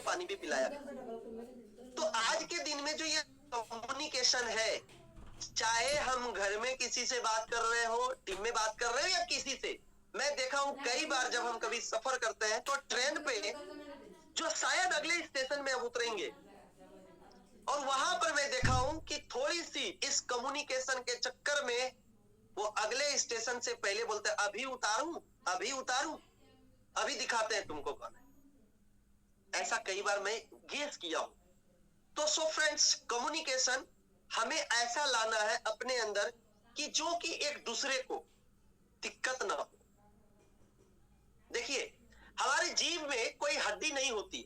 पानी भी पिलाया गया। तो आज के दिन में जो ये कम्युनिकेशन है, चाहे हम घर में किसी से बात कर रहे हो, टीम में बात कर रहे हो या किसी से, मैं देखा हूं कई बार जब हम कभी सफर करते हैं तो ट्रेन पे जो शायद अगले स्टेशन में अब उतरेंगे, और वहां पर मैं देखा हूं कि थोड़ी सी इस कम्युनिकेशन के चक्कर में वो अगले स्टेशन से पहले बोलते हैं अभी उतारूं, अभी उतारूं, अभी दिखाते हैं तुमको कौन है। ऐसा कई बार मैं गेस किया हूं। तो सो फ्रेंड्स, कम्युनिकेशन हमें ऐसा लाना है अपने अंदर कि जो कि एक दूसरे को दिक्कत ना हो। देखिए, हमारे जीव में कोई हड्डी नहीं होती,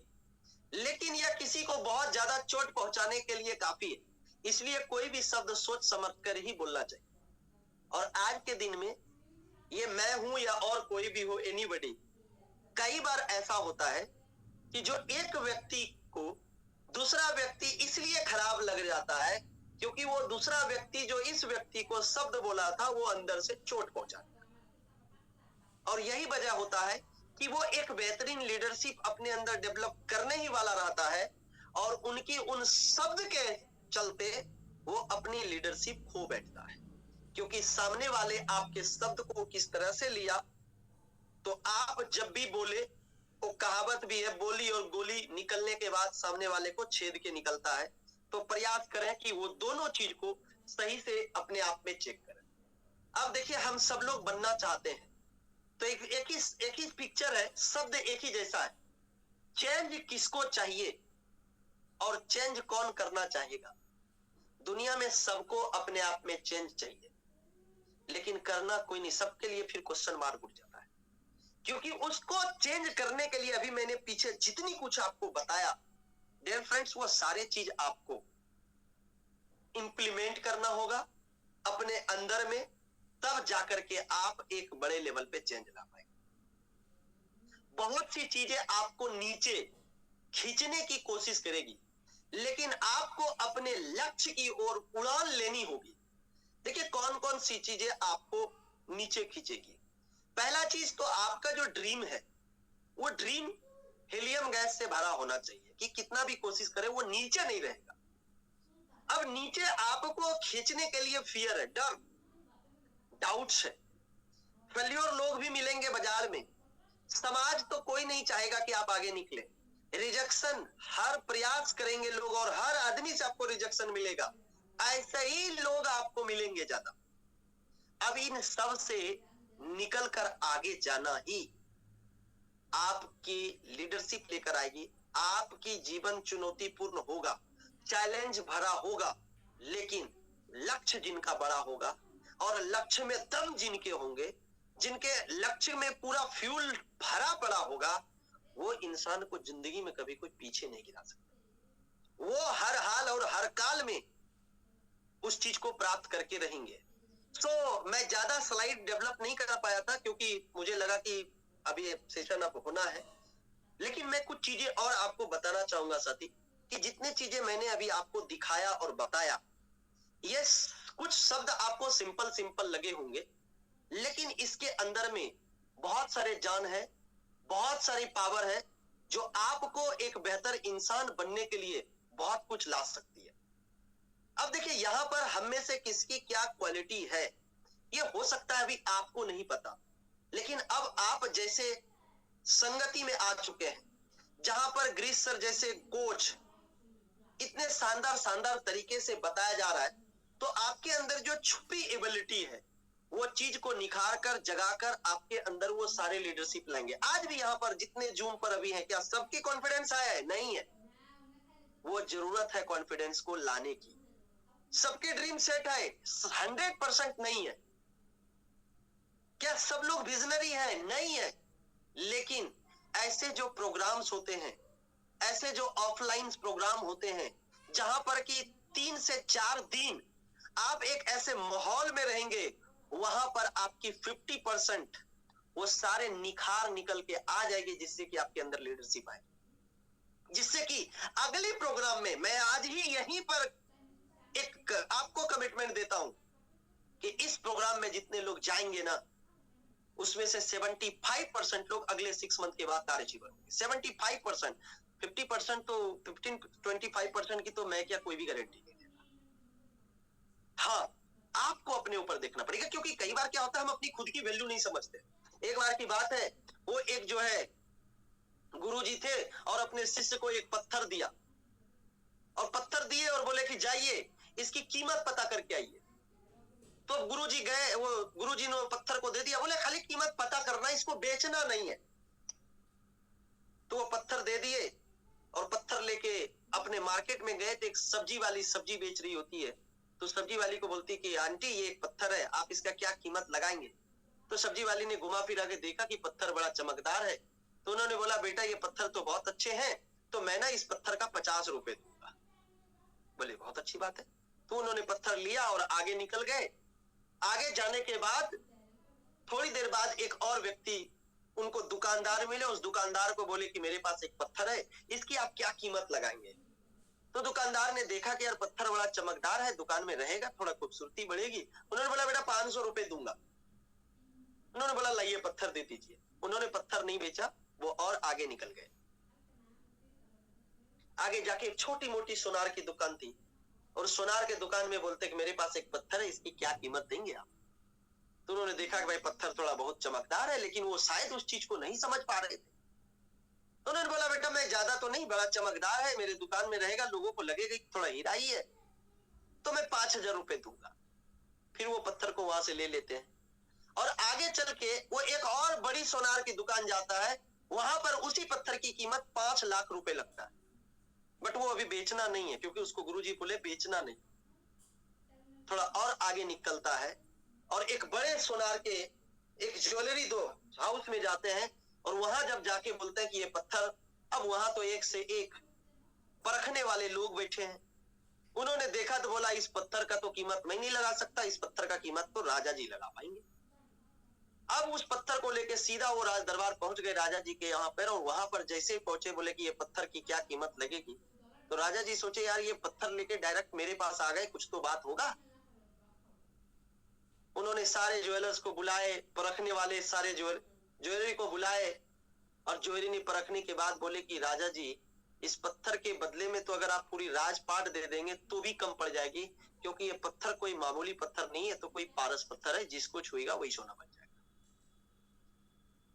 लेकिन यह किसी को बहुत ज्यादा चोट पहुंचाने के लिए काफी है। इसलिए कोई भी शब्द सोच समझ कर ही बोलना चाहिए। और आज के दिन में ये मैं हूं या और कोई भी हो, एनीबॉडी, कई बार ऐसा होता है कि जो एक व्यक्ति को दूसरा व्यक्ति इसलिए खराब लग जाता है क्योंकि वो दूसरा व्यक्ति जो इस व्यक्ति को शब्द बोला था वो अंदर से चोट पहुंचा। और यही वजह होता है कि वो एक बेहतरीन लीडरशिप अपने अंदर डेवलप करने ही वाला रहता है, और उनकी उन शब्द के चलते वो अपनी लीडरशिप खो बैठता है। क्योंकि सामने वाले आपके शब्द को किस तरह से लिया, तो आप जब भी बोले, वो कहावत भी है, बोली और गोली निकलने के बाद सामने वाले को छेद के निकलता है। तो प्रयास करें कि वो दोनों चीज को सही से अपने आप में चेक करें। अब देखिए, हम सब लोग बनना चाहते हैं, तो एक ही पिक्चर है, शब्द एक ही जैसा है। चेंज किसको चाहिए और चेंज कौन करना चाहेगा? दुनिया में सबको अपने आप में चेंज चाहिए, लेकिन करना कोई नहीं। सबके लिए फिर क्वेश्चन मार्क उठ जाता है, क्योंकि उसको चेंज करने के लिए अभी मैंने पीछे जितनी कुछ आपको बताया, डियर फ्रेंड्स, वो सारे चीज आपको इंप्लीमेंट करना होगा अपने अंदर में, तब जाकर के आप एक बड़े लेवल पे चेंज ला पाएंगे। बहुत सी चीजें आपको नीचे खींचने की कोशिश करेगी, लेकिन आपको अपने लक्ष्य की ओर उड़ान लेनी होगी। देखिए, कौन कौन सी चीजें आपको नीचे खींचेगी। पहला चीज तो आपका जो ड्रीम है, वो ड्रीम हीलियम गैस से भरा होना चाहिए कि कितना भी कोशिश करे वो नीचे नहीं रहेगा। अब नीचे आपको खींचने के लिए फियर है, डर, डाउट्स है, फेल्योर लोग भी मिलेंगे बाजार में। समाज तो कोई नहीं चाहेगा कि आप आगे निकले। रिजेक्शन, हर प्रयास करेंगे लोग और हर आदमी से आपको रिजेक्शन मिलेगा। ऐसे ही लोग आपको मिलेंगे ज्यादा। अब इन सब से निकल कर आगे जाना ही आपकी लीडरशिप लेकर आएगी। आपकी जीवन चुनौतीपूर्ण होगा, चैलेंज भरा होगा, लेकिन लक्ष्य जिनका बड़ा होगा और लक्ष्य में दम जिनके होंगे, जिनके लक्ष्य में पूरा फ्यूल भरा पड़ा होगा, वो इंसान को जिंदगी में कभी कोई पीछे नहीं गिरा सकता। वो हर हाल और हर काल में उस चीज को प्राप्त करके रहेंगे। मैं ज्यादा स्लाइड डेवलप नहीं कर पाया था क्योंकि मुझे लगा कि अभी सेशन अब होना है, लेकिन मैं कुछ चीजें और आपको बताना चाहूंगा साथी, कि जितने चीजें मैंने अभी आपको दिखाया और बताया, ये कुछ शब्द आपको सिंपल सिंपल लगे होंगे, लेकिन इसके अंदर में बहुत सारे जान है, बहुत सारी पावर है, जो आपको एक बेहतर इंसान बनने के लिए बहुत कुछ ला सकती है। अब देखिए, यहां पर हम में से किसकी क्या क्वालिटी है, ये हो सकता है अभी आपको नहीं पता, लेकिन अब आप जैसे संगति में आ चुके हैं, जहां पर ग्रीस सर जैसे कोच इतने शानदार शानदार तरीके से बताया जा रहा है, तो आपके अंदर जो छुपी एबिलिटी है, वो चीज को निखार कर, जगाकर आपके अंदर वो सारे लीडरशिप लाएंगे। आज भी यहाँ पर जितने जूम पर अभी हैं, क्या सबकी कॉन्फिडेंस आया है? नहीं है। वो जरूरत है कॉन्फिडेंस को लाने की। सबके ड्रीम सेट है? 100% नहीं है। क्या सब लोग विजनरी हैं? नहीं है। लेकिन ऐसे जो प्रोग्राम्स होते हैं, ऐसे जो ऑफलाइन प्रोग्राम होते हैं, जहां पर कि 3 से 4 दिन आप एक ऐसे माहौल में रहेंगे, वहां पर आपकी 50% वो सारे निखार निकल के आ जाएगी, जिससे कि आपके अंदर लीडरशिप आए, जिससे कि अगले प्रोग्राम में, मैं आज ही यहीं पर एक आपको कमिटमेंट देता हूं कि इस प्रोग्राम में जितने लोग जाएंगे ना, उसमें से 75% लोग अगले 6 मंथ के बाद कार्यजीवी होंगे। 75%। 50% तो 15-25% की तो मैं क्या कोई भी गारंटी नहीं देता। हाँ, आपको अपने ऊपर देखना पड़ेगा, क्योंकि कई बार क्या होता है हम अपनी खुद की वैल्यू नहीं समझते। एक बार की बात है, वो एक जो है गुरुजी थे और अपने शिष्य को एक पत्थर दिया, और पत्थर दिए और बोले कि जाइए इसकी कीमत पता करके आइए। तो गुरुजी गए, वो गुरुजी ने पत्थर को दे दिया, बोले खाली कीमत पता करना, इसको बेचना नहीं है। तो वो पत्थर दे दिए और पत्थर लेके अपने मार्केट में गए, तो एक सब्जी वाली सब्जी बेच रही होती है, तो सब्जी वाली को बोलती कि आंटी ये एक पत्थर है, आप इसका क्या कीमत लगाएंगे? तो सब्जी वाली ने घुमा फिरा के देखा कि पत्थर बड़ा चमकदार है, तो उन्होंने बोला बेटा ये पत्थर तो बहुत अच्छे हैं, तो मैं ना इस पत्थर का 50 रुपए दूंगा। बोले बहुत अच्छी बात है। तो उन्होंने पत्थर लिया और आगे निकल गए। आगे जाने के बाद थोड़ी देर बाद एक और व्यक्ति उनको दुकानदार मिले, उस दुकानदार को बोले कि मेरे पास एक पत्थर है, इसकी आप क्या कीमत लगाएंगे? तो दुकानदार ने देखा कि यार पत्थर बड़ा चमकदार है, दुकान में रहेगा, थोड़ा खूबसूरती बढ़ेगी। उन्होंने बोला बेटा 500 रुपए दूंगा। उन्होंने बोला लाइए पत्थर दे दीजिए। उन्होंने पत्थर नहीं बेचा, वो और आगे निकल गए। आगे जाके एक छोटी मोटी सोनार की दुकान थी, और सोनार के दुकान में बोलते कि मेरे पास एक पत्थर है, इसकी क्या कीमत देंगे आप? तो उन्होंने देखा कि भाई पत्थर थोड़ा बहुत चमकदार है, लेकिन वो शायद उस चीज को नहीं समझ पा रहे थे। तो उन्होंने बोला बेटा मैं ज्यादा तो नहीं, बड़ा चमकदार है, मेरे दुकान में रहेगा, लोगों को लगेगा कि थोड़ा हीरा ही है, तो मैं 5,000 रुपए दूंगा। फिर वो पत्थर को वहां से ले लेते हैं, और आगे चल के वो एक और बड़ी सोनार की दुकान जाता है, वहां पर उसी पत्थर की कीमत 5 लाख रुपए लगता है, बट वो अभी बेचना नहीं है, क्योंकि उसको गुरुजी बोले बेचना नहीं। थोड़ा और आगे निकलता है और एक बड़े सोनार के एक ज्वेलरी दो हाउस में जाते हैं, और वहां जब जाके बोलते हैं कि ये पत्थर, अब वहां तो एक से एक परखने वाले लोग बैठे हैं। उन्होंने देखा तो बोला इस पत्थर का तो कीमत मैं नहीं लगा सकता, इस पत्थर का कीमत तो राजा जी लगा पाएंगे। अब उस पत्थर को लेके सीधा वो राज दरबार पहुंच गए राजा जी के यहाँ पर, और वहां पर जैसे ही पहुंचे बोले कि ये पत्थर की क्या कीमत लगेगी? तो राजा जी सोचे यार ये पत्थर लेके डायरेक्ट मेरे पास आ गए, कुछ तो बात होगा। उन्होंने सारे ज्वेलर्स को बुलाए, परखने वाले सारे ज्वेलरी को बुलाए, और ज्वेलरी ने परखने के बाद बोले कि राजा जी इस पत्थर के बदले में तो अगर आप पूरी राजपाट दे देंगे तो भी कम पड़ जाएगी, क्योंकि ये पत्थर कोई मामूली पत्थर नहीं है, तो कोई पारस पत्थर है, जिसको छुएगा वही सोना बन जाएगा।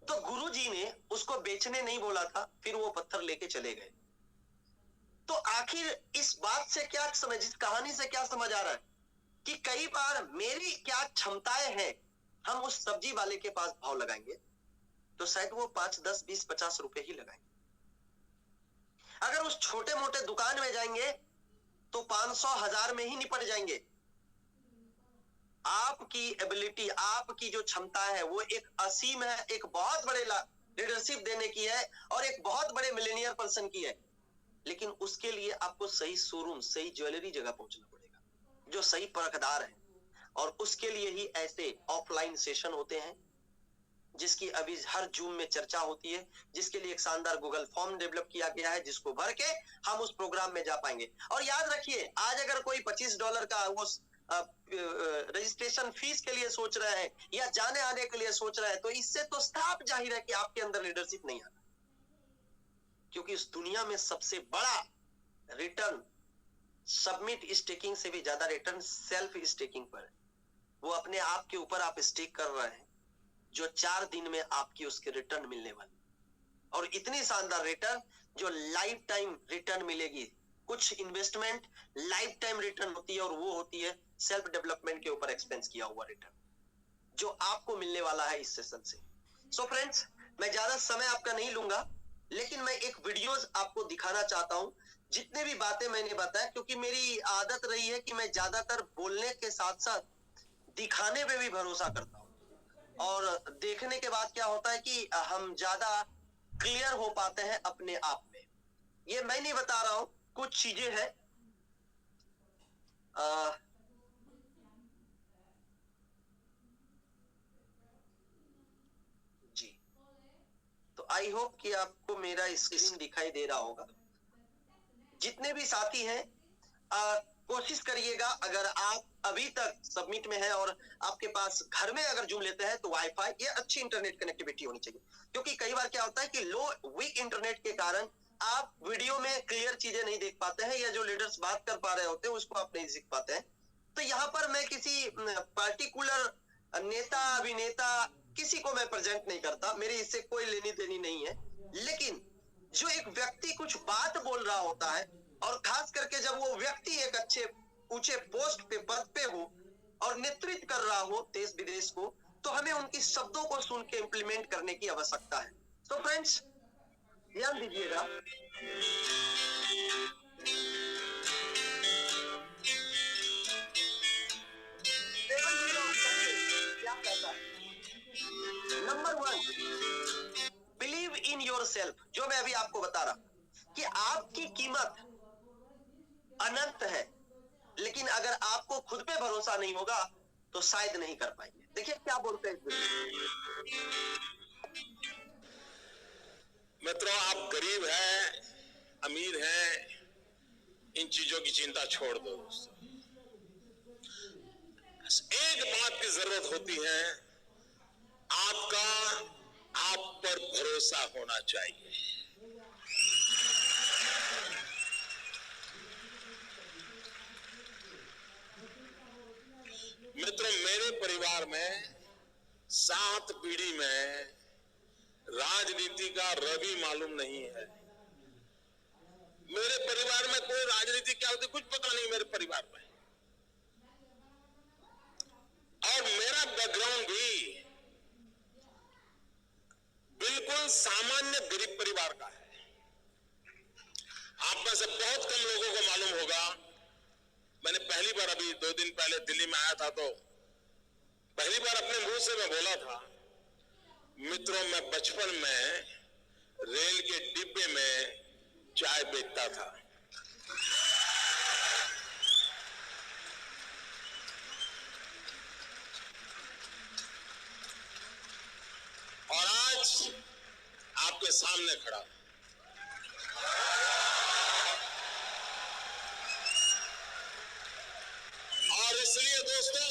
तो गुरुजी ने उसको बेचने नहीं बोला था, फिर वो पत्थर लेके चले गए। तो आखिर इस बात से क्या समझ, इस कहानी से क्या समझ आ रहा है कि कई बार मेरी क्या क्षमताएं हैं, हम उस सब्जी वाले के पास भाव लगाएंगे तो शायद वो 5, 10, 20, 50 रुपए ही लगाएंगे। अगर उस छोटे मोटे दुकान में जाएंगे तो 500, 1000 में ही निपट जाएंगे। आपकी एबिलिटी, आपकी जो क्षमता है वो एक असीम है, एक बहुत बड़े लीडरशिप देने की है, और एक बहुत बड़े मिलेनियर पर्सन की है, लेकिन उसके लिए आपको सही शोरूम, सही ज्वेलरी जगह पहुंचना पड़ेगा जो सही परखदार है। और उसके लिए ही ऐसे ऑफलाइन सेशन होते हैं, जिसकी अभी हर जूम में चर्चा होती है, जिसके लिए एक शानदार गूगल फॉर्म डेवलप किया गया है, जिसको भर के हम उस प्रोग्राम में जा पाएंगे। और याद रखिए, आज अगर कोई $25 का वो रजिस्ट्रेशन फीस के लिए सोच रहे हैं या जाने आने के लिए सोच रहे हैं, तो इससे तो साफ जाहिर है कि आपके अंदर लीडरशिप नहीं आता, क्योंकि इस दुनिया में सबसे बड़ा रिटर्न सबमिट स्टेकिंग से भी ज्यादा रिटर्न सेल्फ स्टेकिंग पर है। वो अपने आप के ऊपर आप स्टेक कर रहे हैं, जो 4 दिन में आपकी उसके रिटर्न मिलने वाली, और इतनी शानदार रिटर्न जो लाइफ टाइम रिटर्न मिलेगी। कुछ इन्वेस्टमेंट लाइफ टाइम रिटर्न होती है, और वो होती है सेल्फ डेवलपमेंट के ऊपर एक्सपेंस किया हुआ रिटर्न, जो आपको मिलने वाला है इस सेशन से। सो फ्रेंड्स, मैं ज्यादा समय आपका नहीं लूंगा, लेकिन मैं एक वीडियोस आपको दिखाना चाहता हूं। जितने भी बातें मैंने बताया, क्योंकि मेरी आदत रही है कि मैं ज्यादातर बोलने के साथ साथ दिखाने पे भी भरोसा करता हूं, और देखने के बाद क्या होता है कि हम ज्यादा क्लियर हो पाते हैं अपने आप में। ये मैं नहीं बता रहा हूं, कुछ चीजें हैं जी। तो आई होप कि आपको मेरा स्क्रीन दिखाई दे रहा होगा। जितने भी साथी हैं, कोशिश करिएगा, अगर आप अभी तक सबमिट में है और आपके पास घर में अगर जूम लेते हैं तो वाईफाई, ये अच्छी इंटरनेट कनेक्टिविटी होनी चाहिए, क्योंकि कई बार क्या होता है कि लो वीक इंटरनेट के कारण आप वीडियो में क्लियर चीजें नहीं देख पाते हैं, या जो लीडर्स बात कर पा रहे होते हैं उसको आप नहीं सीख पाते हैं। तो यहाँ पर मैं किसी पार्टिकुलर नेता, अभिनेता, किसी को मैं प्रेजेंट नहीं करता, मेरी इससे कोई लेनी देनी नहीं है। लेकिन जो एक व्यक्ति कुछ बात बोल रहा होता है, और खास करके जब वो व्यक्ति एक अच्छे ऊंचे पोस्ट पे, पद पे हो और नेतृत्व कर रहा हो देश विदेश को, तो हमें उनकी शब्दों को सुन के इम्प्लीमेंट करने की आवश्यकता है। तो फ्रेंड्स, ध्यान दीजिएगा। क्या कहता है? Number 1, believe in your self. जो मैं अभी आपको बता रहा कि आपकी कीमत अनंत है, लेकिन अगर आपको खुद पे भरोसा नहीं होगा तो शायद नहीं कर पाएंगे। देखिए क्या बोलते हैं मित्रों, आप गरीब हैं, अमीर हैं, इन चीजों की चिंता छोड़ दो। एक बात की जरूरत होती है, आपका आप पर भरोसा होना चाहिए। मित्रों, मेरे परिवार में 7 पीढ़ी में राजनीति का रवि मालूम नहीं है। मेरे परिवार में कोई राजनीति क्या होती कुछ पता नहीं मेरे परिवार में। और मेरा बैकग्राउंड भी बिल्कुल सामान्य गरीब परिवार का है। आप में से बहुत कम लोगों को मालूम होगा, मैंने पहली बार अभी 2 दिन पहले दिल्ली में आया था, तो पहली बार अपने मुंह से मैं बोला था, मित्रों, मैं बचपन में रेल के डिब्बे में चाय बेचता था। और आज आपके सामने खड़ा। और इसलिए दोस्तों,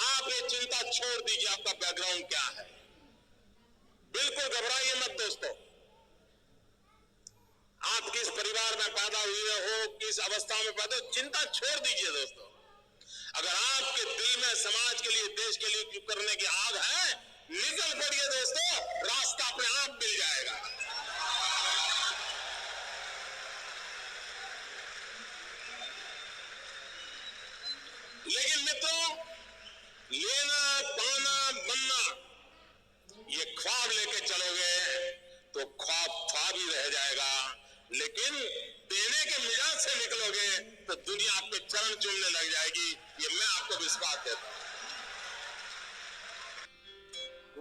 आप ये चिंता छोड़ दीजिए आपका बैकग्राउंड क्या है। बिल्कुल घबराइए मत दोस्तों। आप किस परिवार में पैदा हुए हो, किस अवस्था में पैदा हो, चिंता छोड़ दीजिए दोस्तों। अगर आपके दिल में समाज के लिए, देश के लिए करने की आग है, निकल पड़िए दोस्तों, रास्ता अपने आप मिल जाएगा। लेकिन मित्रों, लेना, पाना, बनना, ये ख्वाब लेके चलोगे तो ख्वाब ख्वाब ही रह जाएगा। लेकिन देने के मिजाज से निकलोगे तो दुनिया आपके चरण चूमने लग जाएगी। ये मैं आपको विश्वास देता हूं।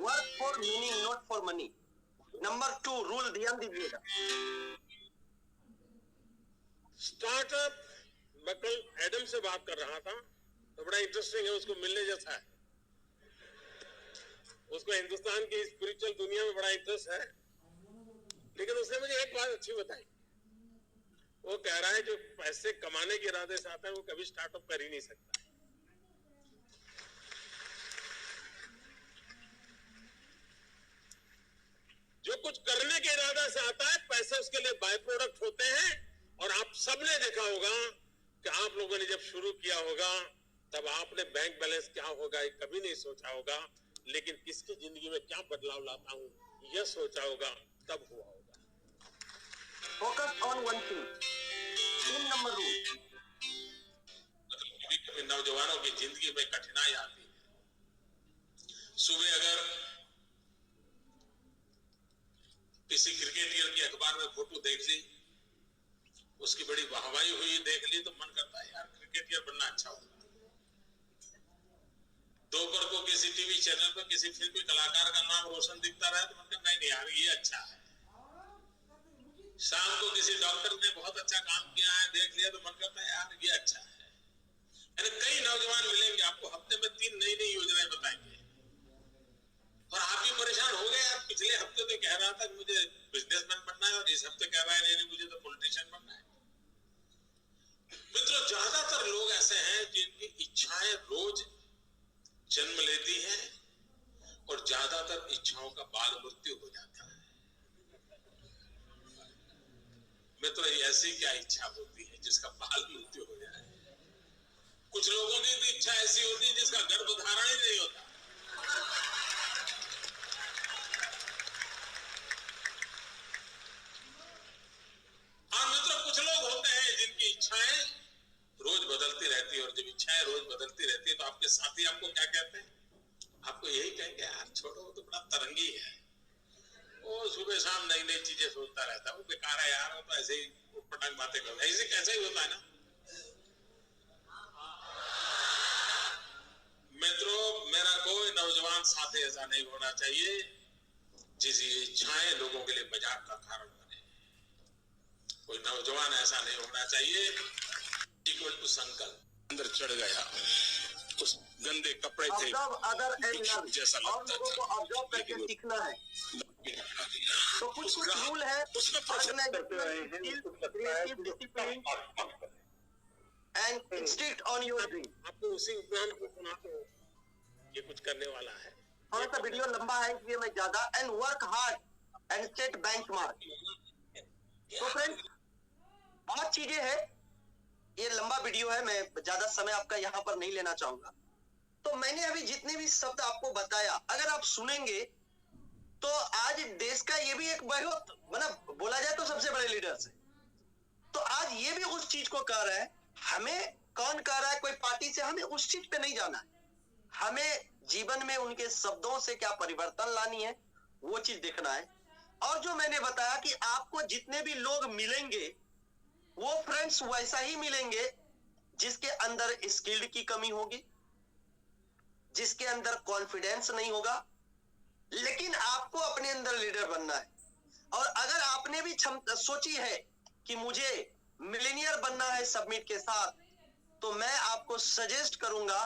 Work for meaning, not for money. Number 2 rule, ध्यान दीजिएगा। स्टार्टअप, मैं कल एडम से बात कर रहा था, तो बड़ा इंटरेस्टिंग है, उसको मिलने जैसा है। उसको हिंदुस्तान की स्पिरिचुअल दुनिया में बड़ा इंटरेस्ट है। लेकिन उसने मुझे एक बात अच्छी बताई। वो कह रहा है जो पैसे कमाने के इरादे से आता है वो कभी स्टार्टअप कर ही नहीं सकता। जो कुछ करने के इरादे से आता है, पैसे उसके लिए बाय प्रोडक्ट होते हैं। और आप सबने देखा होगा कि आप लोगों ने जब शुरू किया होगा तब आपने बैंक बैलेंस क्या होगा ये कभी नहीं सोचा होगा, लेकिन किसकी जिंदगी में क्या बदलाव लाता हूं यह सोचा होगा, तब हुआ होगा। Focus on one thing. 3 number rule. कभी नौजवानों की जिंदगी में कठिनाई आती है। सुबह अगर किसी क्रिकेटर की अखबार में फोटो देख ली, उसकी बड़ी वाहवाही हुई देख ली, तो मन करता है यार क्रिकेटर बनना अच्छा होगा। दोपहर को किसी टीवी चैनल पर किसी फिल्मी कलाकार का नाम रोशन दिखता रहा तो मन करता है नहीं यार ये अच्छा है। शाम को किसी डॉक्टर ने बहुत अच्छा काम किया है देख लिया तो मन करता है यार ये अच्छा है। यानी कई नौजवान मिलेंगे आपको, हफ्ते में 3 नई नई योजनाएं बताएंगे और आप भी परेशान हो गए। आप पिछले हफ्ते तो कह रहा था कि मुझे बिजनेसमैन बनना है और इस हफ्ते कह रहा है नहीं मुझे तो पॉलिटिशियन बनना है। मित्रों, ज्यादातर लोग ऐसे हैं जिनकी इच्छाएं रोज जन्म लेती हैं और ज्यादातर इच्छाओं का बाल मृत्यु हो जाता है। मित्रों, ऐसी क्या इच्छा होती है जिसका बाल मृत्यु हो जाए? कुछ लोगों की तो इच्छा ऐसी होती है जिसका गर्भ धारण ही नहीं होता। और मित्रों, कुछ लोग होते हैं जिनकी इच्छाएं रोज बदलती रहती है, और जब इच्छाएं रोज बदलती रहती है तो आपके साथी आपको क्या कहते हैं? आपको यही कहेंगे, यार छोड़ो, वो तो बड़ा तरंगी है, वो सुबह शाम नई नई चीजें सोचता रहता है, वो बेकार है यार, वो तो ऐसे ही पटांग बातें करता है। ऐसे कैसे ही होता है ना मित्रों। मेरा कोई नौजवान साथी ऐसा नहीं होना चाहिए जिसकी इच्छाएं लोगों के लिए मजाक का कारण बने। कोई नौजवान ऐसा नहीं होना चाहिए इक्वल टू संकल्प अंदर चढ़ गया, उस गंदे कपड़े थे जैसा लगता था, ऑब्जर्व करके सीखना है। तो कुछ रूल है, and instinct on your dream. आपको उसी उपनाम को सुनाते हो, ये कुछ करने वाला है। थोड़ा सा वीडियो लंबा है इसलिए मैं ज्यादा, and work hard and set benchmark. तो फ्रेंड्स, बहुत चीजें हैं, ये लंबा वीडियो है, मैं ज्यादा समय आपका यहाँ पर नहीं लेना चाहूंगा। तो मैंने अभी जितने भी शब्द आपको बताया, अगर आप सुनेंगे तो आज देश का ये भी एक बहुत, मतलब बोला जाए तो सबसे बड़े लीडर्स है। तो आज ये भी उस चीज को कह रहा है, हमें कौन कह रहा है कोई पार्टी से, हमें उस चीज पे नहीं जाना है, हमें जीवन में उनके शब्दों से क्या परिवर्तन लानी है वो चीज देखना है। और जो मैंने बताया कि आपको जितने भी लोग मिलेंगे वो फ्रेंड्स वैसा ही मिलेंगे जिसके अंदर स्किल्ड की कमी होगी, जिसके अंदर कॉन्फिडेंस नहीं होगा। लेकिन आपको अपने अंदर लीडर बनना है। और अगर आपने भी क्षमता सोची है कि मुझे मिलीनियर बनना है सबमिट के साथ, तो मैं आपको सजेस्ट करूंगा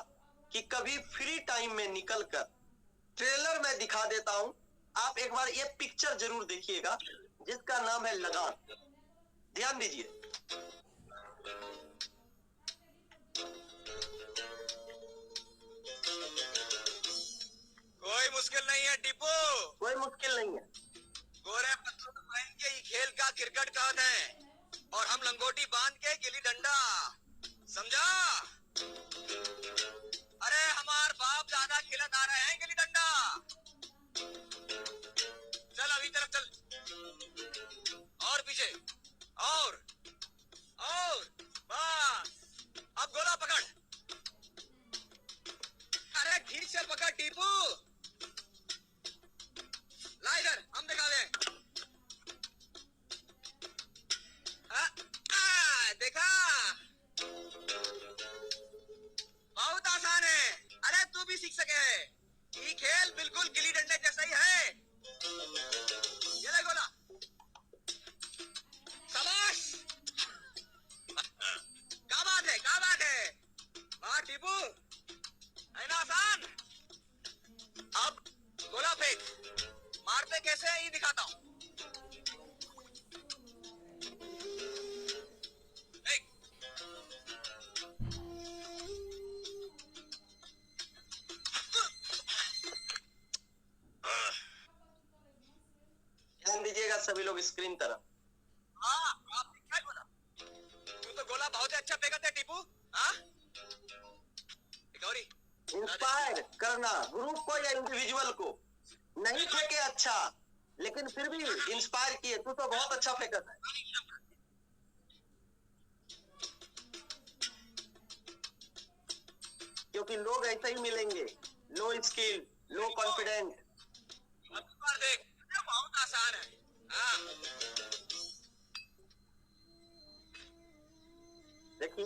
कि कभी फ्री टाइम में निकलकर, ट्रेलर में दिखा देता हूं, आप एक बार ये पिक्चर जरूर देखिएगा जिसका नाम है लगान। ध्यान दीजिए। कोई मुश्किल नहीं है टीपू, कोई मुश्किल नहीं है। गोरे पत्थरों को पहन के ही खेल का क्रिकेट कहते हैं, और हम लंगोटी बांध के गिल्ली डंडा, समझा? अरे हमार बाप दादा खिलत आ रहे हैं गिल्ली डंडा। चल अभी तरफ चल, और पीछे, और बस, अब गोला पकड़। अरे ठीक से पकड़ टीपू, ला इधर, हम दिखा दे। देखा, बहुत आसान है। अरे तू भी सीख सके है, ये खेल बिल्कुल गिल्ली डंडे जैसा ही है। ये ले गोला, शाबाश। क्या बात है, क्या बात है, वाह टीपू, है ना आसान। अब गोला फेंक, मारते कैसे है ये दिखाता हूं। ध्यान दीजिएगा सभी लोग स्क्रीन तरफ। हाँ, आप क्या गोला, तू तो गोला बहुत ही अच्छा फेंकते है टीपू। हाँ, गौरी, इंस्पायर करना ग्रुप को या इंडिविजुअल को, नहीं फेंके अच्छा, लेकिन फिर भी इंस्पायर किए, तू तो बहुत अच्छा फेंकता है। क्योंकि लोग ऐसे ही मिलेंगे, लो स्किल, लो कॉन्फिडेंट। अब बार देख, बहुत आसान है। हाँ, देखिए,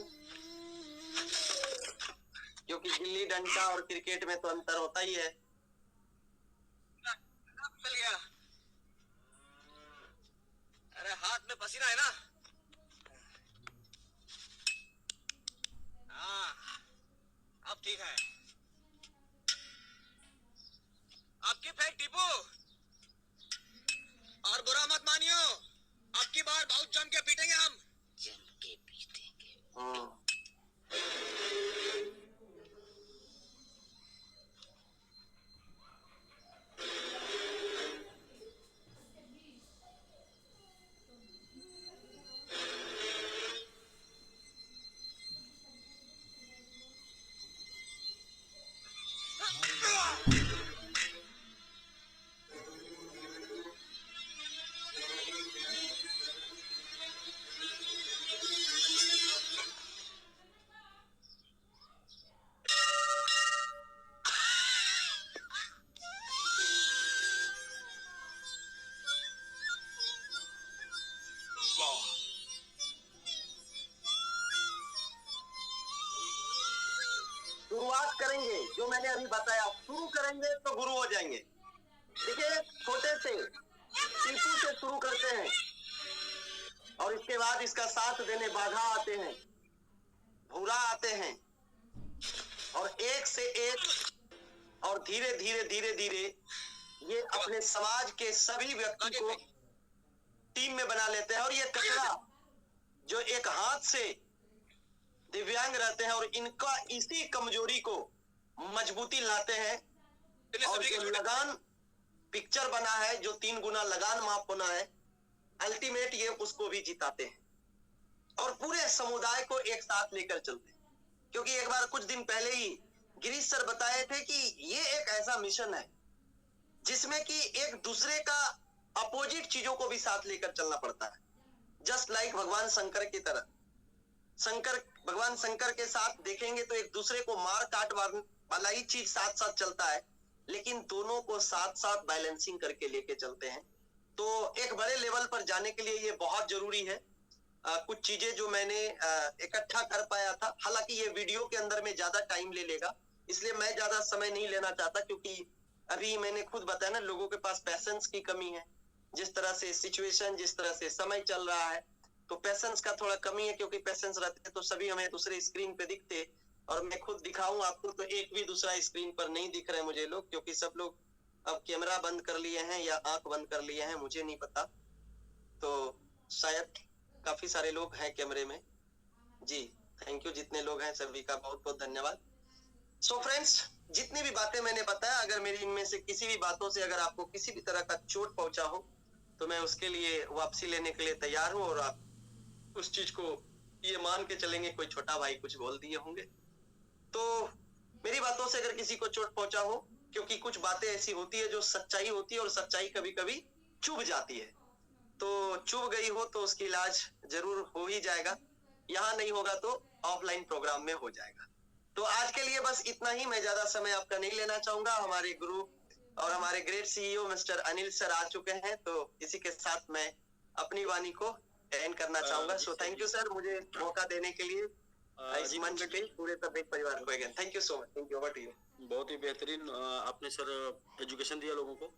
क्योंकि गिल्ली डंडा और क्रिकेट में तो अंतर होता ही है। चल गया। अरे हाथ में पसीना है ना। हाँ, अब ठीक है। आपकी फेंक टीपू, और बुरा मत मानियो, अब की बार बहुत जम के पीटेंगे हम। जम के पीटेंगे। शुरुआत करेंगे, जो मैंने अभी बताया, शुरू करेंगे तो गुरु हो जाएंगे। देखिए, छोटे से टीपू से शुरू करते हैं और इसके बाद इसका साथ देने बाघा आते हैं, भूरा आते हैं, और एक से एक, और धीरे धीरे धीरे धीरे ये अपने समाज के सभी व्यक्ति को टीम में बना लेते हैं। और ये कचरा जो एक हाथ से दिव्यांग रहते हैं और इनका इसी कमजोरी को मजबूती लाते हैं, और जो लगान पिक्चर बना है, जो 3 गुना लगान माफ होना है, अल्टीमेट ये उसको भी जिताते हैं और पूरे समुदाय को एक साथ लेकर चलते हैं। क्योंकि एक बार कुछ दिन पहले ही गिरीश सर बताए थे कि ये एक ऐसा मिशन है जिसमें कि एक दूसरे का अपोजिट चीजों को भी साथ लेकर चलना पड़ता है। जस्ट लाइक भगवान शंकर की तरह, भगवान शंकर के साथ देखेंगे तो एक दूसरे को मार काट वाला ही चीज साथ साथ चलता है, लेकिन दोनों को साथ साथ बैलेंसिंग करके लेके चलते हैं। तो एक बड़े लेवल पर जाने के लिए ये बहुत जरूरी है। कुछ चीजें जो मैंने इकट्ठा कर पाया था, हालांकि ये वीडियो के अंदर में ज्यादा टाइम ले लेगा, इसलिए मैं ज्यादा समय नहीं लेना चाहता, क्योंकि अभी मैंने खुद बताया ना, लोगों के पास पैशंस की कमी है। जिस तरह से सिचुएशन, जिस तरह से समय चल रहा है, तो पैशंस का थोड़ा कमी है, क्योंकि पैशंस रहते तो सभी हमें दूसरे स्क्रीन पे दिखते, और मैं खुद दिखाऊं आपको तो एक भी दूसरा स्क्रीन पर नहीं दिख रहे मुझे लोग, क्योंकि सब लोग अब कैमरा बंद कर लिए हैं या आंख बंद कर लिए हैं, मुझे नहीं पता। तो शायद काफी सारे लोग हैं कैमरे में। जी थैंक यू, जितने लोग हैं सभी का बहुत बहुत धन्यवाद। सो फ्रेंड्स, जितनी भी बातें मैंने बताया, अगर मेरी इनमें से किसी भी बातों से अगर आपको किसी भी तरह का चोट पहुंचा हो, तो मैं उसके लिए वापसी लेने के लिए तैयार हूं, और आप उस चीज को ये मान के चलेंगे कोई छोटा भाई कुछ बोल दिए होंगे। तो मेरी बातों से अगर किसी को चोट पहुंचा हो, क्योंकि कुछ बातें ऐसी होती है जो सच्चाई होती है, और सच्चाई कभी कभी चुभ जाती है, तो चुभ गई हो तो उसकी इलाज जरूर हो ही जाएगा, यहाँ नहीं होगा तो ऑफलाइन प्रोग्राम में हो जाएगा। तो आज के लिए बस इतना ही, मैं ज्यादा समय आपका नहीं लेना चाहूंगा। हमारे गुरु और हमारे great CEO mister Anil sir आ चुके हैं, तो इसी के साथ मैं अपनी वाणी को एंड करना चाहूंगा। सो थैंक यू सर, मुझे मौका देने के लिए इस मंच पे पूरे तबीयत परिवार को again thank you so much. Thank you, over to you. बहुत ही बेहतरीन आपने सर एजुकेशन दिया लोगों को,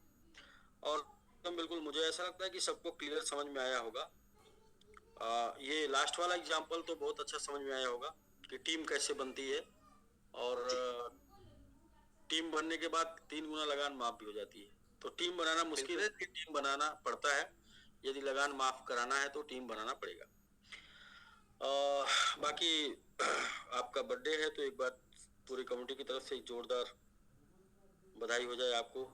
और बिल्कुल मुझे ऐसा लगता है कि सबको क्लियर समझ में आया होगा। ये लास्ट वाला एग्जांपल तो बहुत अच्छा समझ में आया होगा कि टीम कैसे बनती है, और टीम बनने के बाद 3 गुना लगान माफ भी हो जाती है। तो टीम बनाना मुश्किल है, टीम बनाना पड़ता है। यदि लगान माफ कराना है तो टीम बनाना पड़ेगा। बाकी आपका बर्थडे है, तो एक बार पूरी कम्युनिटी की तरफ से एक जोरदार बधाई हो जाए आपको।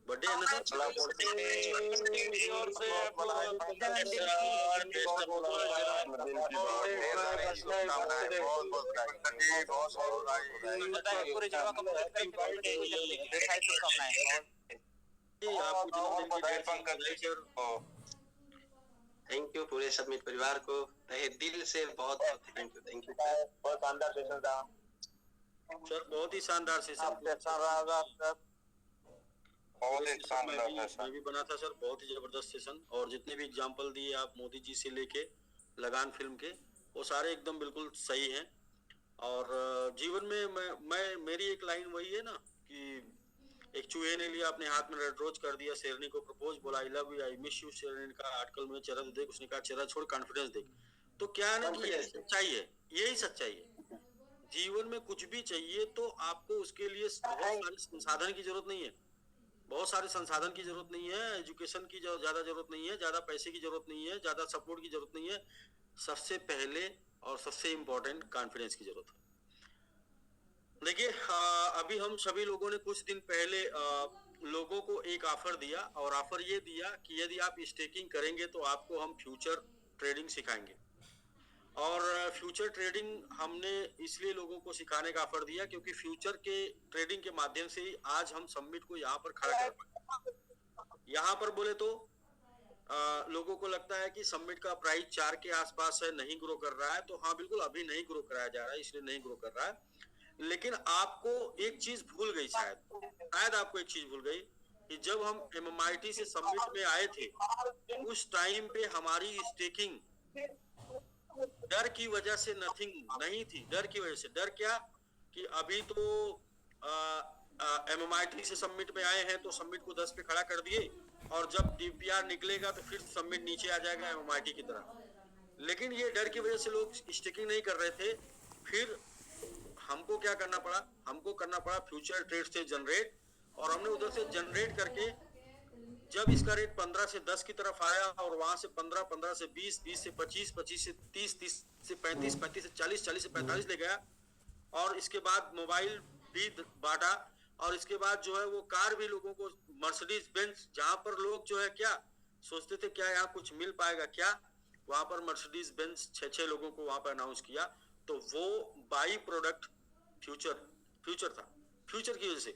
बर्थडे है ना सर? थैंक यू पूरे समिट परिवार को तहे दिल से बहुत बहुत थैंक यू। थैंक यू बहुत शानदार सेशन था सर, बहुत ही शानदार सेशन मैं भी बना था सर, बहुत ही जबरदस्त सेशन। और जितने भी एग्जांपल दिए आप मोदी जी से लेके लगान फिल्म के, वो सारे एकदम बिल्कुल सही हैं। और जीवन में मैं मेरी एक लाइन वही है ना कि एक चूहे ने लिया अपने हाथ में रेड रोज कर दिया, शेरनी को प्रपोज, बोला I love you I miss you. शेरनी का आर्टिकल में चेहरा तो देख, उसने कहा चेहरा छोड़ कॉन्फिडेंस देख। तो क्या है ना कि यही सच्चाई है, यही सच्चाई है। जीवन में कुछ भी चाहिए तो आपको उसके लिए बहुत सारे संसाधन की जरूरत नहीं है, बहुत सारे संसाधन की जरूरत नहीं है, एजुकेशन की ज्यादा जरूरत नहीं है, ज्यादा पैसे की जरूरत नहीं है, ज्यादा सपोर्ट की जरूरत नहीं है। सबसे पहले और सबसे इम्पोर्टेंट कॉन्फिडेंस की जरूरत है। देखिए अभी हम सभी लोगों ने कुछ दिन पहले लोगों को एक ऑफर दिया, और ऑफर ये दिया कि यदि आप स्टेकिंग करेंगे तो आपको हम फ्यूचर ट्रेडिंग सिखाएंगे। और फ्यूचर ट्रेडिंग हमने इसलिए लोगों को सिखाने का ऑफर दिया क्योंकि फ्यूचर के ट्रेडिंग के माध्यम से ही आज हम समिट को यहाँ पर खड़ा कर पाए। यहाँ पर बोले तो लोगों को लगता है कि समिट का प्राइस 4 के आसपास है, नहीं ग्रो कर रहा है। तो हाँ बिल्कुल अभी नहीं ग्रो कराया जा रहा है, इसलिए नहीं ग्रो कर रहा है। लेकिन आपको एक चीज भूल गई, शायद आपको एक चीज भूल गई कि जब हम MMIT से समिट में आए थे उस टाइम पे हमारी स्टेकिंग डर की वजह से नथिंग नहीं थी। डर की वजह से, डर क्या कि अभी तो MMIT से समिट में आए हैं तो समिट को 10 पे खड़ा कर दिए, और जब DPR निकलेगा तो फिर समिट नीचे आ जाएगा MMIT की तरह। लेकिन ये डर की वजह से लोग स्टिकिंग नहीं कर रहे थे। फिर हमको क्या करना पड़ा, हमको करना पड़ा फ्यूचर ट्रेड से जनरेट, और हमने उधर से जनरेट करके जब इसका रेट 15 से 10 की तरफ आया, और वहां से 15, 15 से 20, 20 से 25, 25 से 30, 30 से 35, 35 से 40, 40 से 45 ले गया। और इसके बाद मोबाइल भी बांटा, और इसके बाद जो है वो कार भी लोगों को, मर्सिडीज बेंज, जहां पर लोग जो है क्या सोचते थे क्या यहाँ कुछ मिल पाएगा क्या, वहां पर मर्सिडीज बेंज 6-6 लोगों को वहां पर अनाउंस किया। तो वो बाई प्रोडक्ट फ्यूचर था, फ्यूचर की वजह से,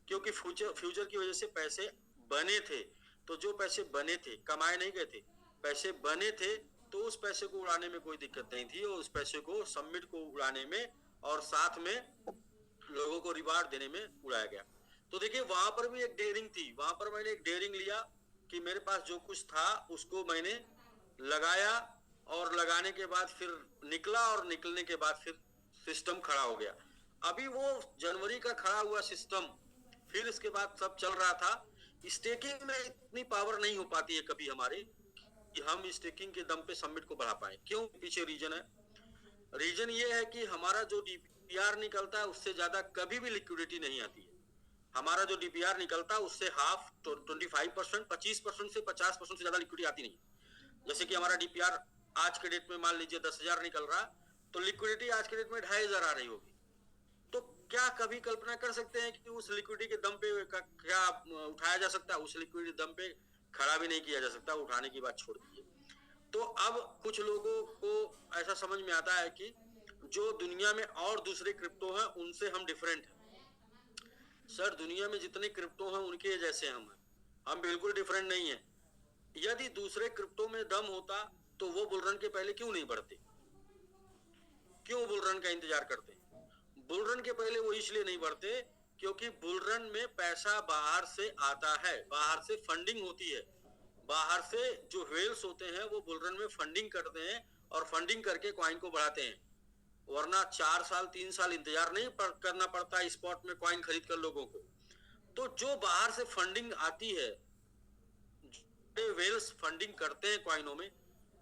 क्योंकि फ्यूचर की वजह से पैसे बने थे। तो जो पैसे बने थे, कमाए नहीं गए थे, पैसे बने थे, तो उस पैसे को उड़ाने में कोई दिक्कत नहीं थी, और उस पैसे को समिट को उड़ाने में और साथ में लोगों को रिवार्ड देने में उड़ाया गया। तो देखिए वहां पर भी एक डेयरिंग थी, वहां पर मैंने एक डेयरिंग लिया कि मेरे पास जो कुछ था उसको मैंने लगाया, और लगाने के बाद फिर निकला, और निकलने के बाद फिर सिस्टम खड़ा हो गया। अभी वो जनवरी का खड़ा हुआ सिस्टम, फिर इसके बाद सब चल रहा था। स्टेकिंग में इतनी पावर नहीं हो पाती है कभी हमारी कि हम स्टेकिंग के दम पे समिट को बढ़ा पाए। क्यों? पीछे रीजन है। रीजन ये है कि हमारा जो DPR निकलता है उससे ज्यादा कभी भी लिक्विडिटी नहीं आती है। हमारा जो DPR निकलता है उससे हाफ 25%, 25% से 50% से ज्यादा लिक्विडिटी आती नहीं। जैसे कि हमारा DPR आज के डेट में मान लीजिए 10,000 निकल रहा, तो लिक्विडिटी आज के डेट में 2,500 आ रही होगी। तो क्या कभी कल्पना कर सकते हैं कि उस लिक्विडिटी के दम पे क्या उठाया जा सकता है? उस लिक्विडिटी दम पे खड़ा भी नहीं किया जा सकता, उठाने की बात छोड़ दीजिए। तो अब कुछ लोगों को ऐसा समझ में आता है कि जो दुनिया में और दूसरे क्रिप्टो हैं उनसे हम डिफरेंट हैं। सर, दुनिया में जितने क्रिप्टो हैं उनके जैसे हम बिल्कुल डिफरेंट नहीं है। यदि दूसरे क्रिप्टो में दम होता तो वो बुलरन के पहले क्यों नहीं बढ़ते? क्यों बुलरन का इंतजार करते? बुलरन के पहले वो इसलिए नहीं बढ़ते क्योंकि बुलरन में पैसा बाहर से आता है, बाहर से फंडिंग होती है, बाहर से जो व्हेल्स होते हैं वो बुलरन में फंडिंग करते हैं, और फंडिंग करके कॉइन को बढ़ाते हैं। वरना 4 साल 3 साल इंतजार नहीं करना पड़ता स्पॉट में कॉइन खरीद कर लोगों को। तो जो बाहर से फंडिंग आती है, व्हेल्स फंडिंग करते हैं कॉइनों में,